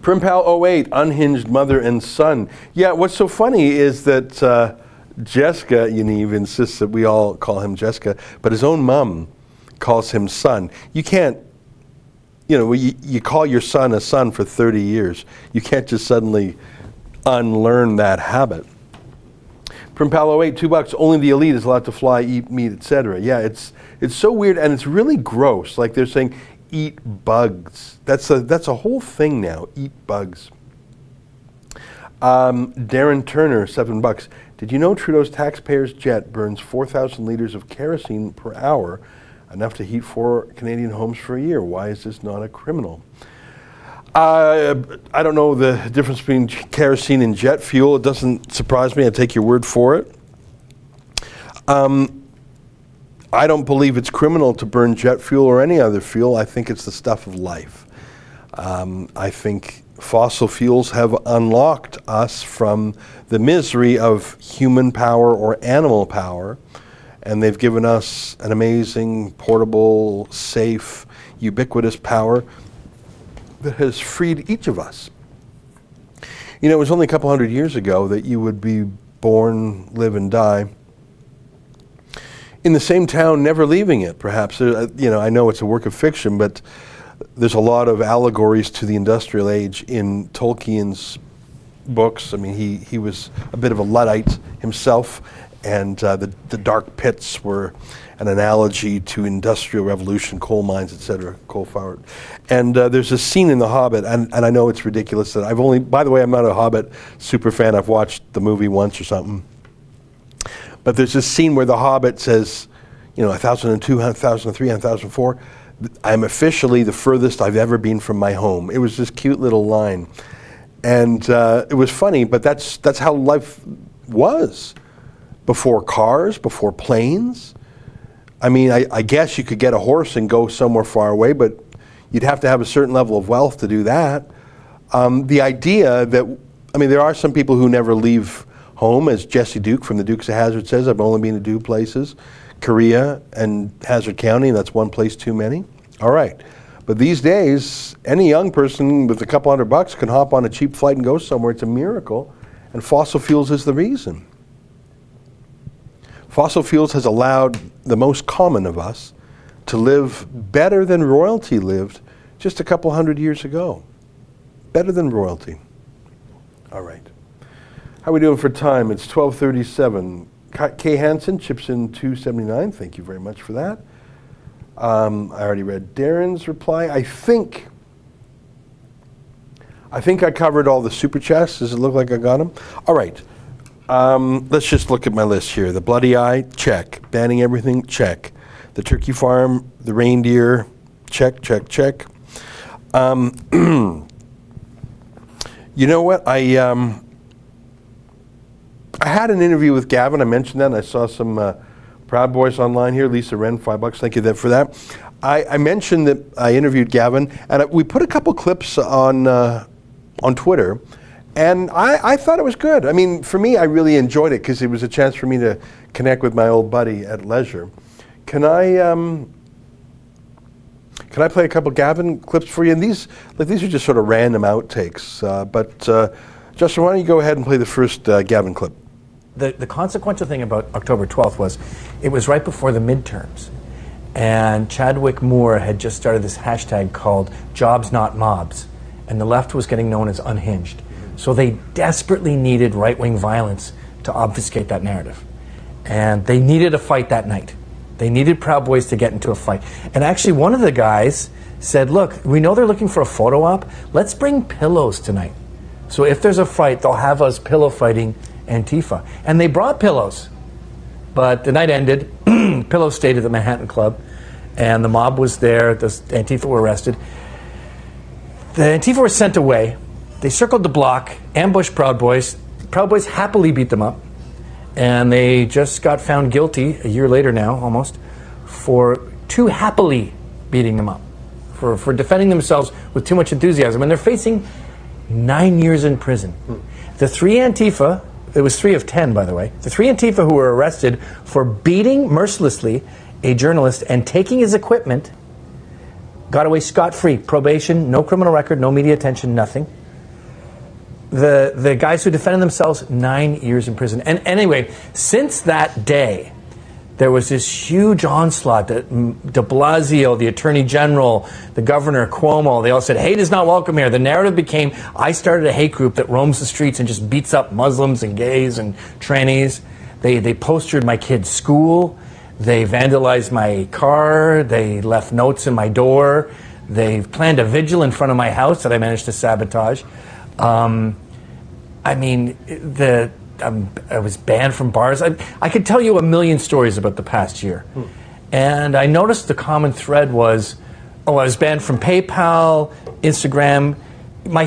Speaker 1: Primpal08, unhinged mother and son. Yeah, what's so funny is that Jessica Yaniv insists that we all call him Jessica, but his own mom calls him son. You can't, you call your son a son for 30 years. You can't just suddenly unlearn that habit. Primpal08, $2, only the elite is allowed to fly, eat meat, etc. Yeah, it's so weird, and it's really gross. Like they're saying, eat bugs. That's a whole thing now. Eat bugs. Darren Turner, $7. Did you know Trudeau's taxpayers' jet burns 4,000 liters of kerosene per hour, enough to heat 4 Canadian homes for a year? Why is this not a criminal? I don't know the difference between kerosene and jet fuel. It doesn't surprise me. I take your word for it. I don't believe it's criminal to burn jet fuel or any other fuel. I think it's the stuff of life. I think fossil fuels have unlocked us from the misery of human power or animal power, and they've given us an amazing, portable, safe, ubiquitous power that has freed each of us. You know, it was only a couple hundred years ago that you would be born, live, and die in the same town, never leaving it, perhaps. You know, I know it's a work of fiction, but there's a lot of allegories to the industrial age in Tolkien's books. I mean, he was a bit of a Luddite himself, and the dark pits were an analogy to industrial revolution, coal mines, etc., coal-fired. And there's a scene in The Hobbit, and I know it's ridiculous that I've only, by the way, I'm not a Hobbit super fan. I've watched the movie once or something. But there's this scene where the Hobbit says, you know, 1002, 1003, 1004, I'm officially the furthest I've ever been from my home. It was this cute little line. And it was funny, but that's how life was. Before cars, before planes. I mean, I guess you could get a horse and go somewhere far away, but you'd have to have a certain level of wealth to do that. The idea that, I mean, there are some people who never leave home, as Jesse Duke from the Dukes of Hazzard says. I've only been to two places, Korea and Hazzard County, and that's one place too many. All right. But these days, any young person with a couple $100 can hop on a cheap flight and go somewhere. It's a miracle. And fossil fuels is the reason. Fossil fuels has allowed the most common of us to live better than royalty lived just a couple hundred years ago. Better than royalty. All right. How are we doing for time? It's 12:37. Kay Hansen chips in $2.79. Thank you very much for that. I already read Darren's reply. I think I covered all the super chats. Does it look like I got them? All right. Let's just look at my list here. The bloody eye, check. Banning everything, check. The turkey farm, the reindeer, check, check, check. You know what? I had an interview with Gavin. I mentioned that. And I saw some Proud Boys online here. Lisa Wren, $5. Thank you for that. I mentioned that I interviewed Gavin, and we put a couple clips on Twitter. And I thought it was good. I mean, for me, I really enjoyed it because it was a chance for me to connect with my old buddy at leisure. Can I play a couple Gavin clips for you? And these are just sort of random outtakes. But Justin, why don't you go ahead and play the first Gavin clip?
Speaker 14: The consequential thing about October 12th was it was right before the midterms. And Chadwick Moore had just started this hashtag called Jobs Not Mobs. And the left was getting known as unhinged. So they desperately needed right-wing violence to obfuscate that narrative. And they needed a fight that night. They needed Proud Boys to get into a fight. And actually one of the guys said, look, we know they're looking for a photo op. Let's bring pillows tonight. So if there's a fight, they'll have us pillow fighting Antifa. And they brought pillows. But the night ended. Pillows stayed at the Manhattan Club. And the mob was there. The Antifa were arrested. The Antifa were sent away. They circled the block, ambushed Proud Boys. Proud Boys happily beat them up. And they just got found guilty, a year later now, almost, for too happily beating them up. For defending themselves with too much enthusiasm. And they're facing 9 years in prison. The three Antifa, it was 3 of 10, by the way, the three Antifa who were arrested for beating mercilessly a journalist and taking his equipment got away scot-free. Probation, no criminal record, no media attention, nothing. The guys who defended themselves, 9 years in prison. And anyway, since that day, there was this huge onslaught that de Blasio, the Attorney General, the Governor, Cuomo, they all said, hate is not welcome here. The narrative became, I started a hate group that roams the streets and just beats up Muslims and gays and trannies. They postered my kid's school. They vandalized my car. They left notes in my door. They planned a vigil in front of my house that I managed to sabotage. I mean, I was banned from bars. I could tell you a million stories about the past year. And I noticed the common thread was, I was banned from PayPal, Instagram, my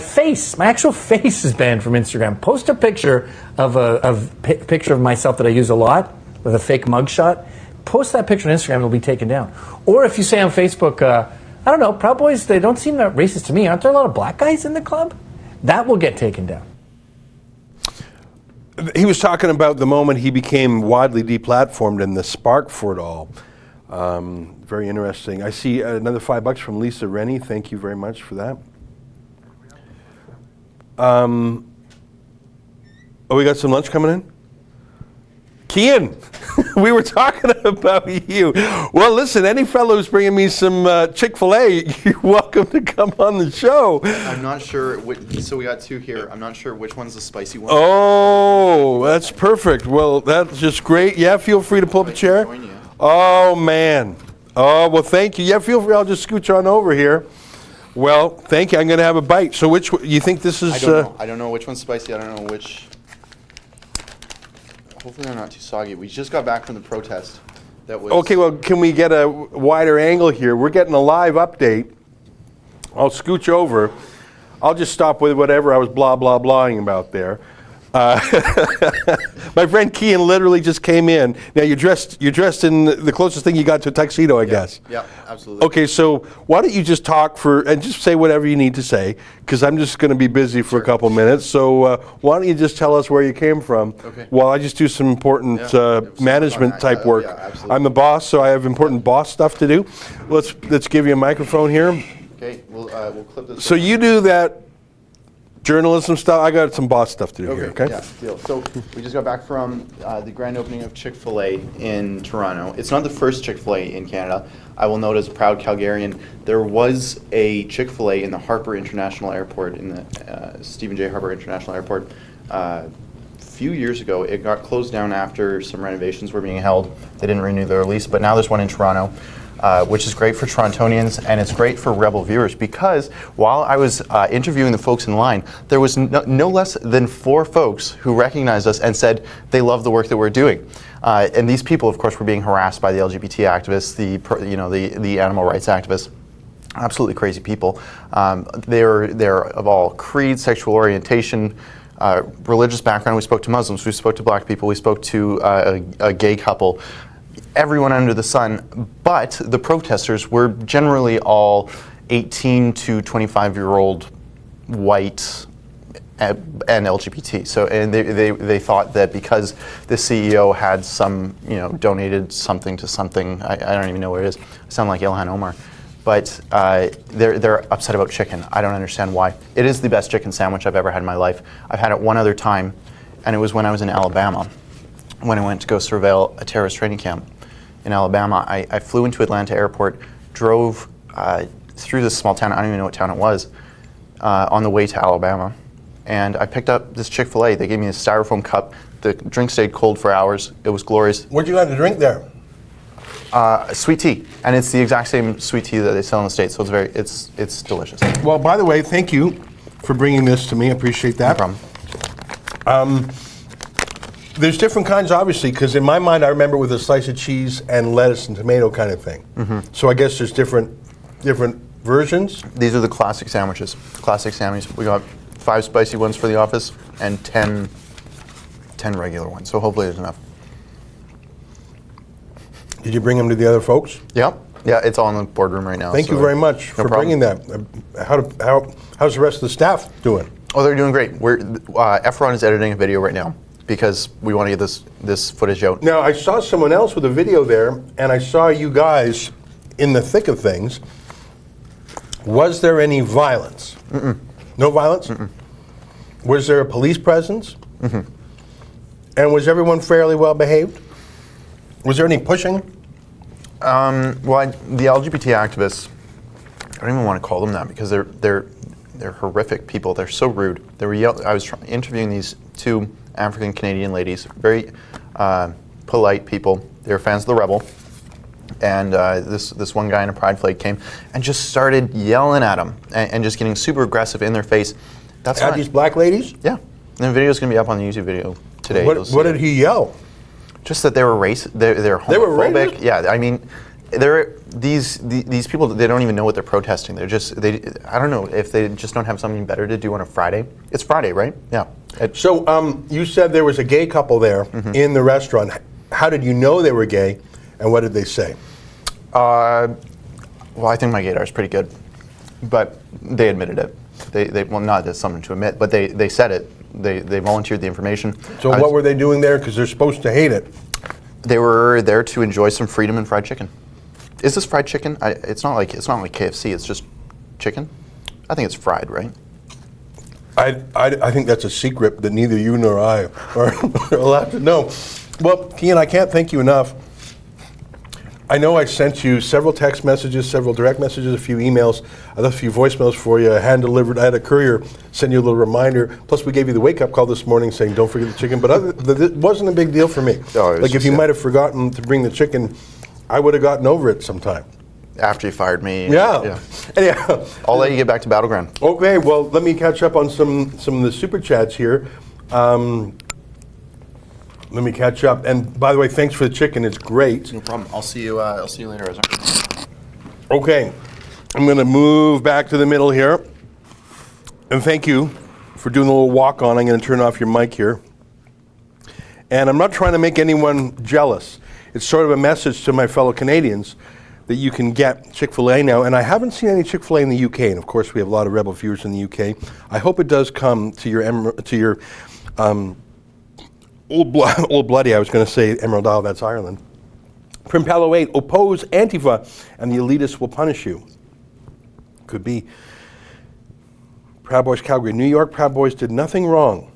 Speaker 14: actual face is banned from Instagram. Post a picture of picture of myself that I use a lot with a fake mugshot. Post that picture on Instagram, it'll be taken down. Or if you say on Facebook, I don't know, Proud Boys, they don't seem that racist to me. Aren't there a lot of black guys in the club? That will get taken down.
Speaker 1: He was talking about the moment he became widely deplatformed and the spark for it all. Very interesting. I see another $5 from Lisa Rennie. Thank you very much for that. Oh, we got some lunch coming in? Kian, we were talking about you. Well, listen, any fellow who's bringing me some Chick-fil-A, you're welcome to come on the show.
Speaker 15: I'm not sure, so we got two here. I'm not sure which one's the spicy one.
Speaker 1: Oh, that's perfect. Well, that's just great. Yeah, feel free to pull up a chair. Oh, man. Oh, well, thank you. Yeah, feel free. I'll just scooch on over here. Well, thank you. I'm going to have a bite. So which, you think this is...
Speaker 15: I don't know. I don't know which one's spicy. I don't know which... Hopefully they're not too soggy. We just got back from the protest. That was...
Speaker 1: Okay, well, can we get a wider angle here? We're getting a live update. I'll scooch over. I'll just stop with whatever I was blah, blah, blahing about there. My friend Kian literally just came in. Now you're dressed in the closest thing you got to a tuxedo, I guess.
Speaker 15: Yeah, absolutely.
Speaker 1: Okay, so why don't you just talk and just say whatever you need to say, because I'm just going to be busy for a couple minutes. So why don't you just tell us where you came from?
Speaker 15: Okay.
Speaker 1: While I just do some important management type work.
Speaker 15: absolutely.
Speaker 1: I'm the boss, so I have important boss stuff to do. Let's give you a microphone here.
Speaker 15: Okay, we'll clip this.
Speaker 1: So you do that journalism stuff. I got some boss stuff to do here, okay?
Speaker 15: Yeah, deal. So we just got back from the grand opening of Chick-fil-A in Toronto. It's not the first Chick-fil-A in Canada. I will note as a proud Calgarian, there was a Chick-fil-A in the Harper International Airport, in the Stephen J. Harper International Airport, a few years ago. It got closed down after some renovations were being held. They didn't renew their lease, but now there's one in Toronto. Which is great for Torontonians, and it's great for Rebel viewers, because while I was interviewing the folks in line, there was no less than 4 folks who recognized us and said they love the work that we're doing. And these people, of course, were being harassed by the LGBT activists, the animal rights activists. Absolutely crazy people. They're of all creeds, sexual orientation, religious background. We spoke to Muslims, we spoke to black people, we spoke to a gay couple. Everyone under the sun, but the protesters were generally all 18 to 25-year-old white and LGBT. So, and they thought that because the CEO had donated something to something, I don't even know what it is. I sound like Ilhan Omar. But they're upset about chicken. I don't understand why. It is the best chicken sandwich I've ever had in my life. I've had it one other time, and it was when I was in Alabama, when I went to go surveil a terrorist training camp in Alabama. I flew into Atlanta Airport, drove through this small town, I don't even know what town it was, on the way to Alabama. And I picked up this Chick-fil-A. They gave me a styrofoam cup. The drink stayed cold for hours. It was glorious.
Speaker 1: What did you have to drink there?
Speaker 15: Sweet tea. And it's the exact same sweet tea that they sell in the States, so it's delicious.
Speaker 1: Well, by the way, thank you for bringing this to me. I appreciate that.
Speaker 15: No problem.
Speaker 1: There's different kinds, obviously, because in my mind, I remember it with a slice of cheese and lettuce and tomato kind of thing.
Speaker 15: Mm-hmm.
Speaker 1: So I guess there's different versions.
Speaker 15: These are the classic sandwiches. Classic sandwiches. We got 5 spicy ones for the office and 10 regular ones. So hopefully there's enough.
Speaker 1: Did you bring them to the other folks?
Speaker 15: Yep. Yeah, it's all in the boardroom right now.
Speaker 1: Thank you very much for bringing that. How's the rest of the staff doing?
Speaker 15: Oh, they're doing great. Efron is editing a video right now, because we want to get this footage out.
Speaker 1: Now, I saw someone else with a video there, and I saw you guys in the thick of things. Was there any violence?
Speaker 15: Mm-mm.
Speaker 1: No violence?
Speaker 15: Mm-mm.
Speaker 1: Was there a police presence?
Speaker 15: Mm-hmm.
Speaker 1: And was everyone fairly well behaved? Was there any pushing?
Speaker 15: Well, the LGBT activists, I don't even want to call them that, because they're horrific people. They're so rude. They were I was interviewing these 2 African Canadian ladies, very polite people. They were fans of the Rebel, and this one guy in a pride flag came and just started yelling at them and just getting super aggressive in their face. That's
Speaker 1: at these black ladies?
Speaker 15: Yeah, and the video's going to be up on the YouTube video today.
Speaker 1: What did he yell?
Speaker 15: Just that they were they're homophobic.
Speaker 1: They were racist?
Speaker 15: Yeah, I mean, These people, they don't even know what they're protesting. I don't know if they just don't have something better to do on a Friday. It's Friday, right? Yeah.
Speaker 1: So you said there was a gay couple there in the restaurant. How did you know they were gay, and what did they say?
Speaker 15: Well, I think my gaydar is pretty good, but they admitted it. They well, not as something to admit, but they said it. They volunteered the information.
Speaker 1: So what were they doing there? Because they're supposed to hate it.
Speaker 15: They were there to enjoy some freedom and fried chicken. Is this fried chicken? It's not like KFC. It's just chicken. I think it's fried, right?
Speaker 1: I think that's a secret that neither you nor I are allowed to know. Well, Kian, I can't thank you enough. I know I sent you several text messages, several direct messages, a few emails. I left a few voicemails for you, hand-delivered. I had a courier send you a little reminder. Plus, we gave you the wake-up call this morning saying, don't forget the chicken. But it wasn't a big deal for me. Like, if you might have forgotten to bring the chicken, I would have gotten over it sometime.
Speaker 15: After you fired me.
Speaker 1: Yeah. Anyhow,
Speaker 15: I'll let you get back to Battleground.
Speaker 1: Okay, well, let me catch up on some of the super chats here. Let me catch up. And by the way, thanks for the chicken. It's great.
Speaker 15: No problem. I'll see you later, Ezra.
Speaker 1: Okay, I'm going to move back to the middle here. And thank you for doing a little walk on. I'm going to turn off your mic here. And I'm not trying to make anyone jealous. It's sort of a message to my fellow Canadians that you can get Chick-fil-A now. And I haven't seen any Chick-fil-A in the UK. And of course, we have a lot of Rebel viewers in the UK. I hope it does come to your Old Bloody, I was going to say Emerald Isle, that's Ireland. Primpalo 8, oppose Antifa and the elitists will punish you. Could be. Proud Boys Calgary, New York Proud Boys did nothing wrong.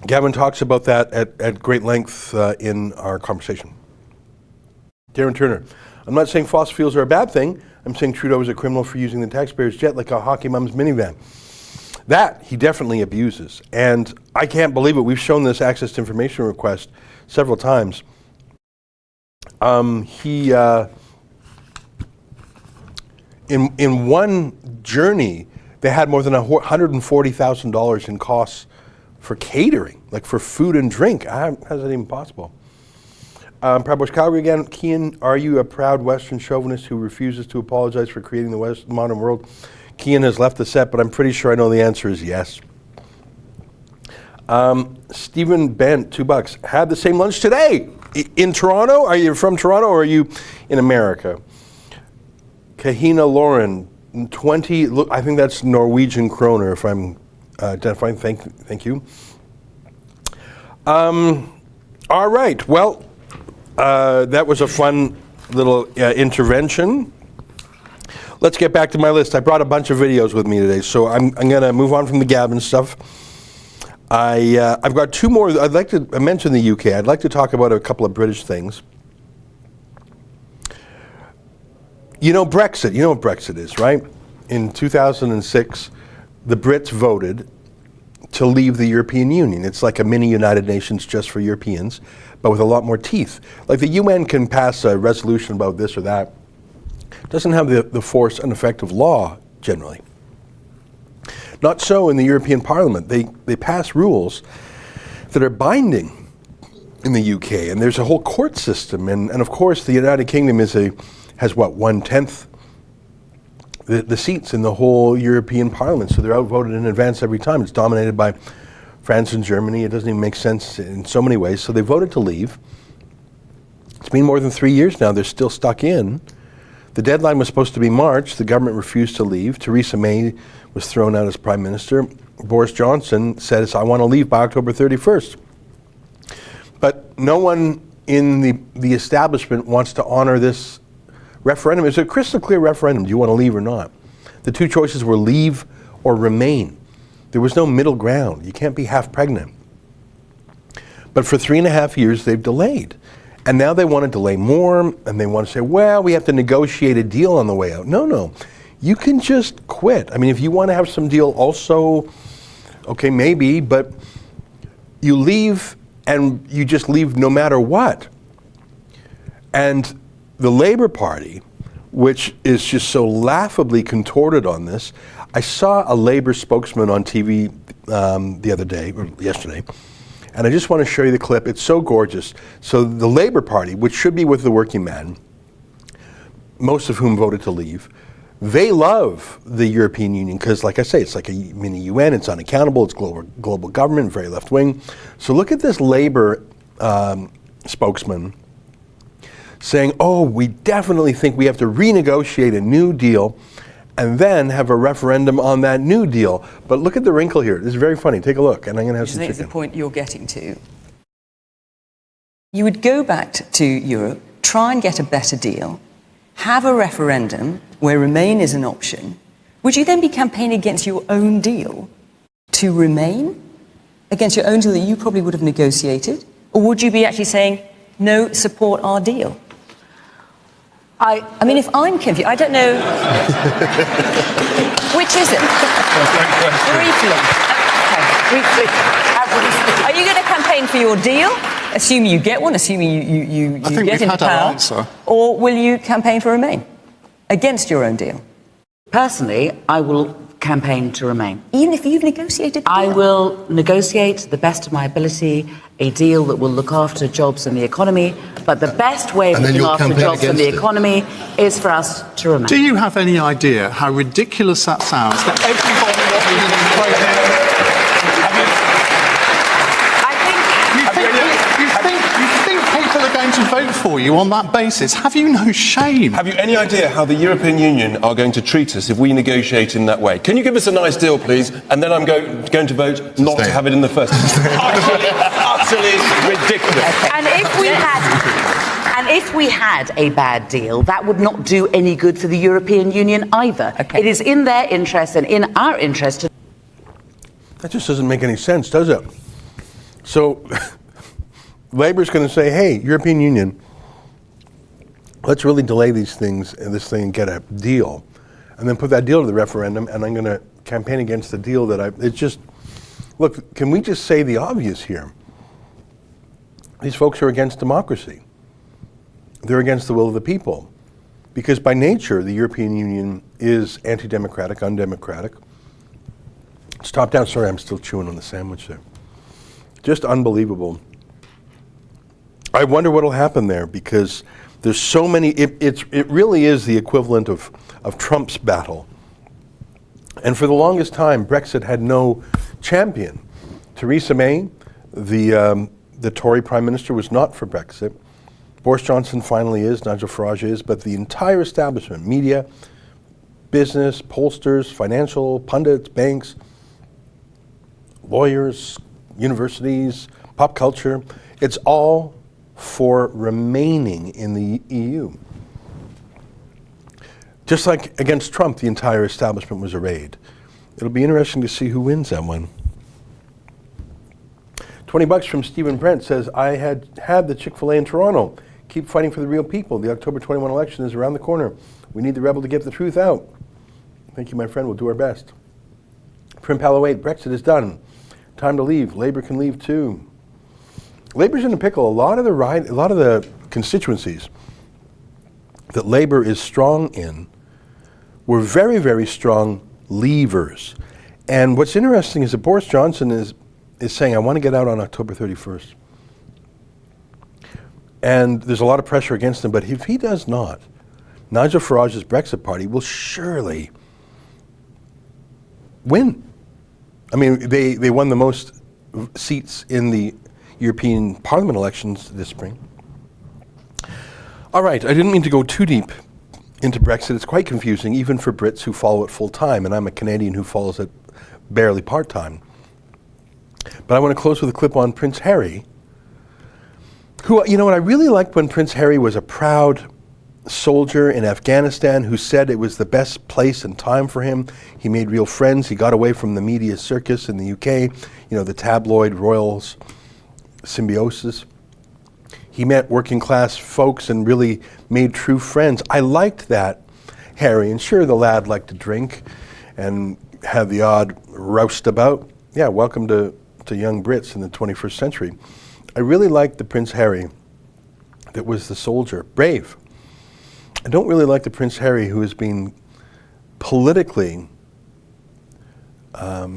Speaker 1: Gavin talks about that at great length in our conversation. Darren Turner, I'm not saying fossil fuels are a bad thing. I'm saying Trudeau is a criminal for using the taxpayers' jet like a hockey mom's minivan. That he definitely abuses. And I can't believe it. We've shown this access to information request several times. In one journey, they had more than $140,000 in costs for catering, like for food and drink. How's that even possible? Proud Boys Calgary again. Kian, are you a proud Western chauvinist who refuses to apologize for creating the modern world? Kian has left the set, but I'm pretty sure I know the answer is yes. Stephen Bent, $2. Had the same lunch today in Toronto. Are you from Toronto or are you in America? Kahina Lauren, 20. Look, I think that's Norwegian kroner. If I'm identifying. Thank you. All right. Well, that was a fun little intervention. Let's get back to my list. I brought a bunch of videos with me today, so I'm going to move on from the Gavin stuff. I've got two more. I'd like to mention the UK. I'd like to talk about a couple of British things. You know Brexit. You know what Brexit is, right? In 2006, the Brits voted to leave the European Union. It's like a mini United Nations just for Europeans, but with a lot more teeth. Like the UN can pass a resolution about this or that. Doesn't have the force and effect of law, generally. Not so in the European Parliament. They pass rules that are binding in the UK, and there's a whole court system, and of course the United Kingdom has 1/10 the seats in the whole European Parliament, so they're outvoted in advance every time. It's dominated by France and Germany. It doesn't even make sense in so many ways, so they voted to leave. It's been more than 3 years now. They're still stuck in. The deadline was supposed to be March. The government refused to leave. Theresa May was thrown out as Prime Minister. Boris Johnson says, I want to leave by October 31st. But no one in the establishment wants to honor this referendum. It's a crystal clear referendum. Do you want to leave or not? The two choices were leave or remain. There was no middle ground. You can't be half pregnant. But for 3.5 years, they've delayed. And now they want to delay more, and they want to say, well, we have to negotiate a deal on the way out. No. You can just quit. I mean, if you want to have some deal also, okay, maybe, but you leave, and you just leave no matter what. And the Labour Party, which is just so laughably contorted on this, I saw a Labour spokesman on TV the other day, or yesterday, and I just want to show you the clip. It's so gorgeous. So the Labour Party, which should be with the working man, most of whom voted to leave. They love the European Union because, like I say, it's like a mini UN. It's unaccountable. It's global government, very left wing. So look at this Labour spokesman saying, "Oh, we definitely think we have to renegotiate a new deal, and then have a referendum on that new deal." But look at the wrinkle here. This is very funny. Take a look, and I'm going to have some chicken.
Speaker 16: I think it's the point you're getting to. You would go back to Europe, try and get a better deal, have a referendum where Remain is an option. Would you then be campaigning against your own deal to remain? Against your own deal that you probably would have negotiated? Or would you be actually saying, no, support our deal? I mean, if I'm confused, I don't know. Which is it? Briefly. Okay, briefly. Are you going to campaign for your deal? Assuming you get one, assuming you get into power, or will you campaign for Remain against your own deal?
Speaker 17: Personally, I will campaign to Remain.
Speaker 16: Even if you've negotiated the deal?
Speaker 17: I will negotiate, to the best of my ability, a deal that will look after jobs and the economy, but the best way of looking after jobs and the economy is for us to Remain.
Speaker 18: Do you have any idea how ridiculous that sounds? That everybody people are going to vote for you on that basis. Have you no shame?
Speaker 19: Have you any idea how the European Union are going to treat us if we negotiate in that way? Can you give us a nice deal, please? And then I'm going to vote not to have it in the first place. utterly ridiculous.
Speaker 17: Okay. And if we had a bad deal, that would not do any good for the European Union either. Okay. It is in their interest and in our interest to...
Speaker 1: That just doesn't make any sense, does it? So Labour's going to say, hey, European Union, let's really delay these things and this thing and get a deal. And then put that deal to the referendum, and I'm going to campaign against the deal that it's just, look, can we just say the obvious here? These folks are against democracy. They're against the will of the people. Because by nature, the European Union is anti-democratic, undemocratic. It's top down. Sorry, I'm still chewing on the sandwich there. Just unbelievable. I wonder what will happen there, because there's so many, it really is the equivalent of Trump's battle. And for the longest time, Brexit had no champion. Theresa May, the Tory Prime Minister, was not for Brexit. Boris Johnson finally is, Nigel Farage is, but the entire establishment, media, business, pollsters, financial, pundits, banks, lawyers, universities, pop culture, it's all for remaining in the EU. Just like against Trump, the entire establishment was arrayed. It'll be interesting to see who wins that one. $20 from Stephen Brent says, I had the Chick-fil-A in Toronto. Keep fighting for the real people. The October 21 election is around the corner. We need the rebel to get the truth out. Thank you, my friend. We'll do our best. Prim Palo 8, Brexit is done. Time to leave. Labour can leave too. Labour's in a pickle. A lot of the constituencies that Labour is strong in were very, very strong leavers. And what's interesting is that Boris Johnson is saying, I want to get out on October 31st. And there's a lot of pressure against him, but if he does not, Nigel Farage's Brexit party will surely win. I mean, they won the most seats in the European Parliament elections this spring. All right, I didn't mean to go too deep into Brexit. It's quite confusing, even for Brits who follow it full time, and I'm a Canadian who follows it barely part time. But I want to close with a clip on Prince Harry, who, you know what, I really liked when Prince Harry was a proud soldier in Afghanistan who said it was the best place and time for him. He made real friends. He got away from the media circus in the UK, you know, the tabloid royals symbiosis. He met working class folks and really made true friends. I liked that, Harry. And sure, the lad liked to drink and have the odd roustabout. Yeah, welcome to young Brits in the 21st century. I really liked the Prince Harry that was the soldier, brave. I don't really like the Prince Harry who has been politically, I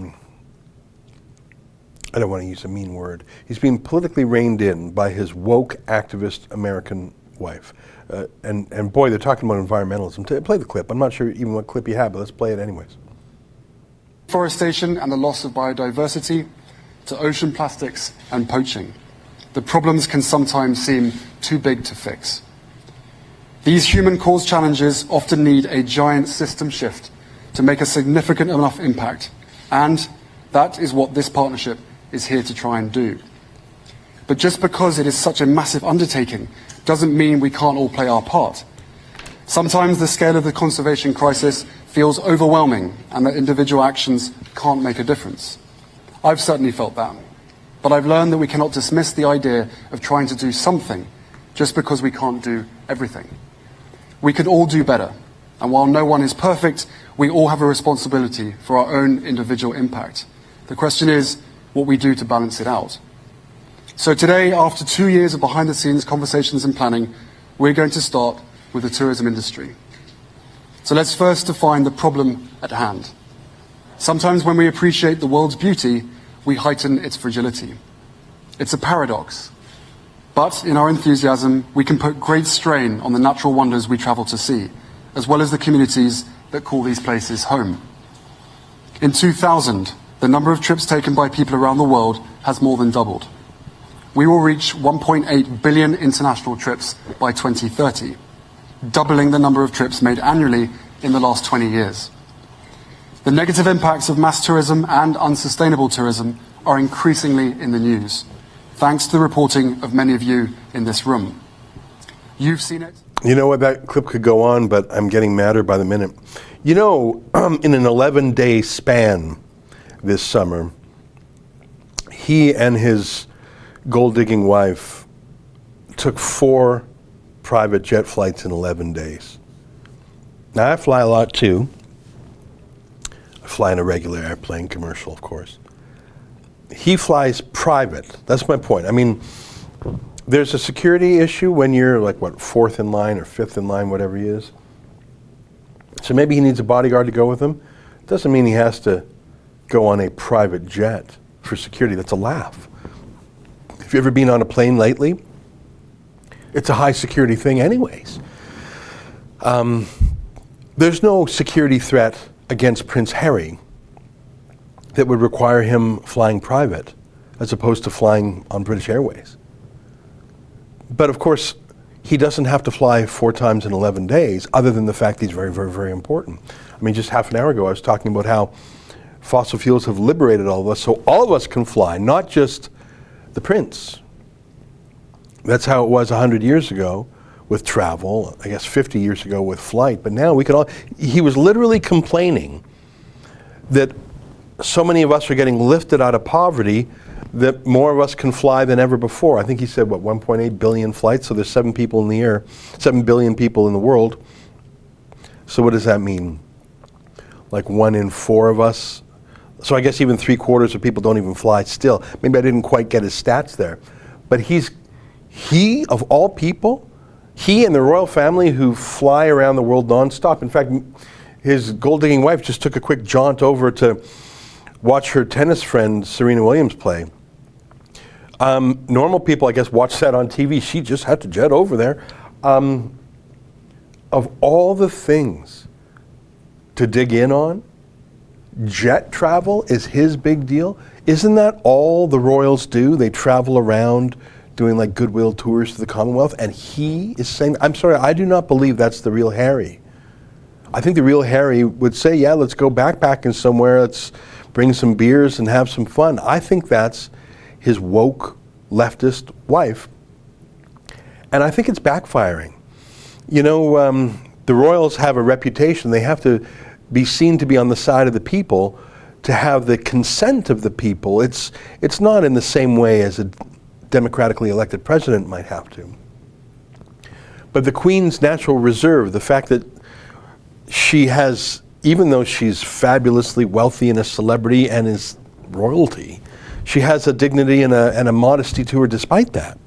Speaker 1: don't want to use a mean word, he's been politically reined in by his woke activist American wife. And boy, they're talking about environmentalism. Play the clip. I'm not sure even what clip you have, but let's play it anyways.
Speaker 20: Deforestation and the loss of biodiversity, to ocean plastics and poaching. The problems can sometimes seem too big to fix. These human-caused challenges often need a giant system shift to make a significant enough impact, and that is what this partnership is here to try and do. But just because it is such a massive undertaking doesn't mean we can't all play our part. Sometimes the scale of the conservation crisis feels overwhelming and that individual actions can't make a difference. I've certainly felt that. But I've learned that we cannot dismiss the idea of trying to do something just because we can't do everything. We can all do better. And while no one is perfect, we all have a responsibility for our own individual impact. The question is what we do to balance it out. So today, after 2 years of behind-the-scenes conversations and planning, we're going to start with the tourism industry. So let's first define the problem at hand. Sometimes when we appreciate the world's beauty, we heighten its fragility. It's a paradox. But in our enthusiasm, we can put great strain on the natural wonders we travel to see, as well as the communities that call these places home. In 2000, the number of trips taken by people around the world has more than doubled. We will reach 1.8 billion international trips by 2030, doubling the number of trips made annually in the last 20 years. The negative impacts of mass tourism and unsustainable tourism are increasingly in the news, thanks to the reporting of many of you in this room. You've seen it.
Speaker 1: You know what, that clip could go on, but I'm getting madder by the minute. You know, in an 11-day span this summer, he and his gold-digging wife took 4 private jet flights in 11 days. Now, I fly a lot too. I fly in a regular airplane, commercial, of course. He flies private. That's my point. I mean, there's a security issue when you're like, what, 4th in line or 5th in line, whatever he is. So maybe he needs a bodyguard to go with him. Doesn't mean he has to go on a private jet for security. That's a laugh. If you've ever been on a plane lately, it's a high security thing anyways. There's no security threat against Prince Harry that would require him flying private as opposed to flying on British Airways. But of course, he doesn't have to fly 4 times in 11 days, other than the fact that he's very, very, very important. I mean, just half an hour ago, I was talking about how fossil fuels have liberated all of us, so all of us can fly, not just the prince. That's how it was 100 years ago with travel, I guess 50 years ago with flight, but now we can all. He was literally complaining that so many of us are getting lifted out of poverty that more of us can fly than ever before. I think he said, what, 1.8 billion flights? So there's 7 people in the air, 7 billion people in the world. So what does that mean? Like 1 in 4 of us? So I guess even 3/4 of people don't even fly still. Maybe I didn't quite get his stats there. But he, of all people, he and the royal family who fly around the world nonstop. In fact, his gold-digging wife just took a quick jaunt over to watch her tennis friend Serena Williams play. Normal people, I guess, watch that on TV. She just had to jet over there. Of all the things to dig in on, jet travel is his big deal. Isn't that all the royals do? They travel around doing like goodwill tours to the Commonwealth, and he is saying, I'm sorry, I do not believe that's the real Harry. I think the real Harry would say, yeah, let's go backpacking somewhere, let's bring some beers and have some fun. I think that's his woke leftist wife. And I think it's backfiring. You know, the royals have a reputation. They have to be seen to be on the side of the people, to have the consent of the people. It's not in the same way as a democratically elected president might have to. But the Queen's natural reserve, the fact that she has, even though she's fabulously wealthy and a celebrity and is royalty, she has a dignity and a modesty to her despite that.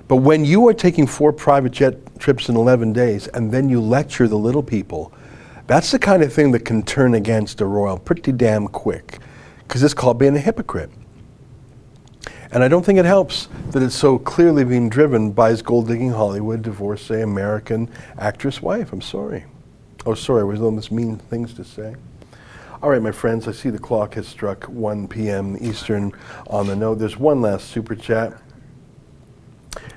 Speaker 1: But when you are taking 4 private jet trips in 11 days and then you lecture the little people, that's the kind of thing that can turn against a royal pretty damn quick, because it's called being a hypocrite. And I don't think it helps that it's so clearly being driven by his gold-digging Hollywood divorcee American actress wife. I'm sorry. Oh, sorry, was one of those mean things to say? All right, my friends, I see the clock has struck 1 p.m. Eastern on the note. There's one last super chat.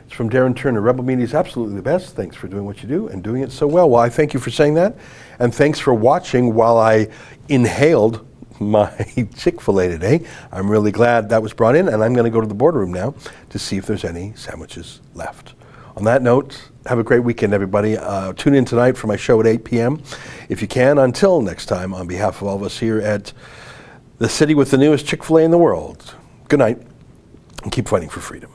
Speaker 1: It's from Darren Turner. Rebel Media is absolutely the best. Thanks for doing what you do and doing it so well. Well, I thank you for saying that. And thanks for watching while I inhaled my Chick-fil-A today. I'm really glad that was brought in, and I'm going to go to the boardroom now to see if there's any sandwiches left. On that note, have a great weekend, everybody. Tune in tonight for my show at 8 p.m. if you can. Until next time, on behalf of all of us here at the city with the newest Chick-fil-A in the world, good night, and keep fighting for freedom.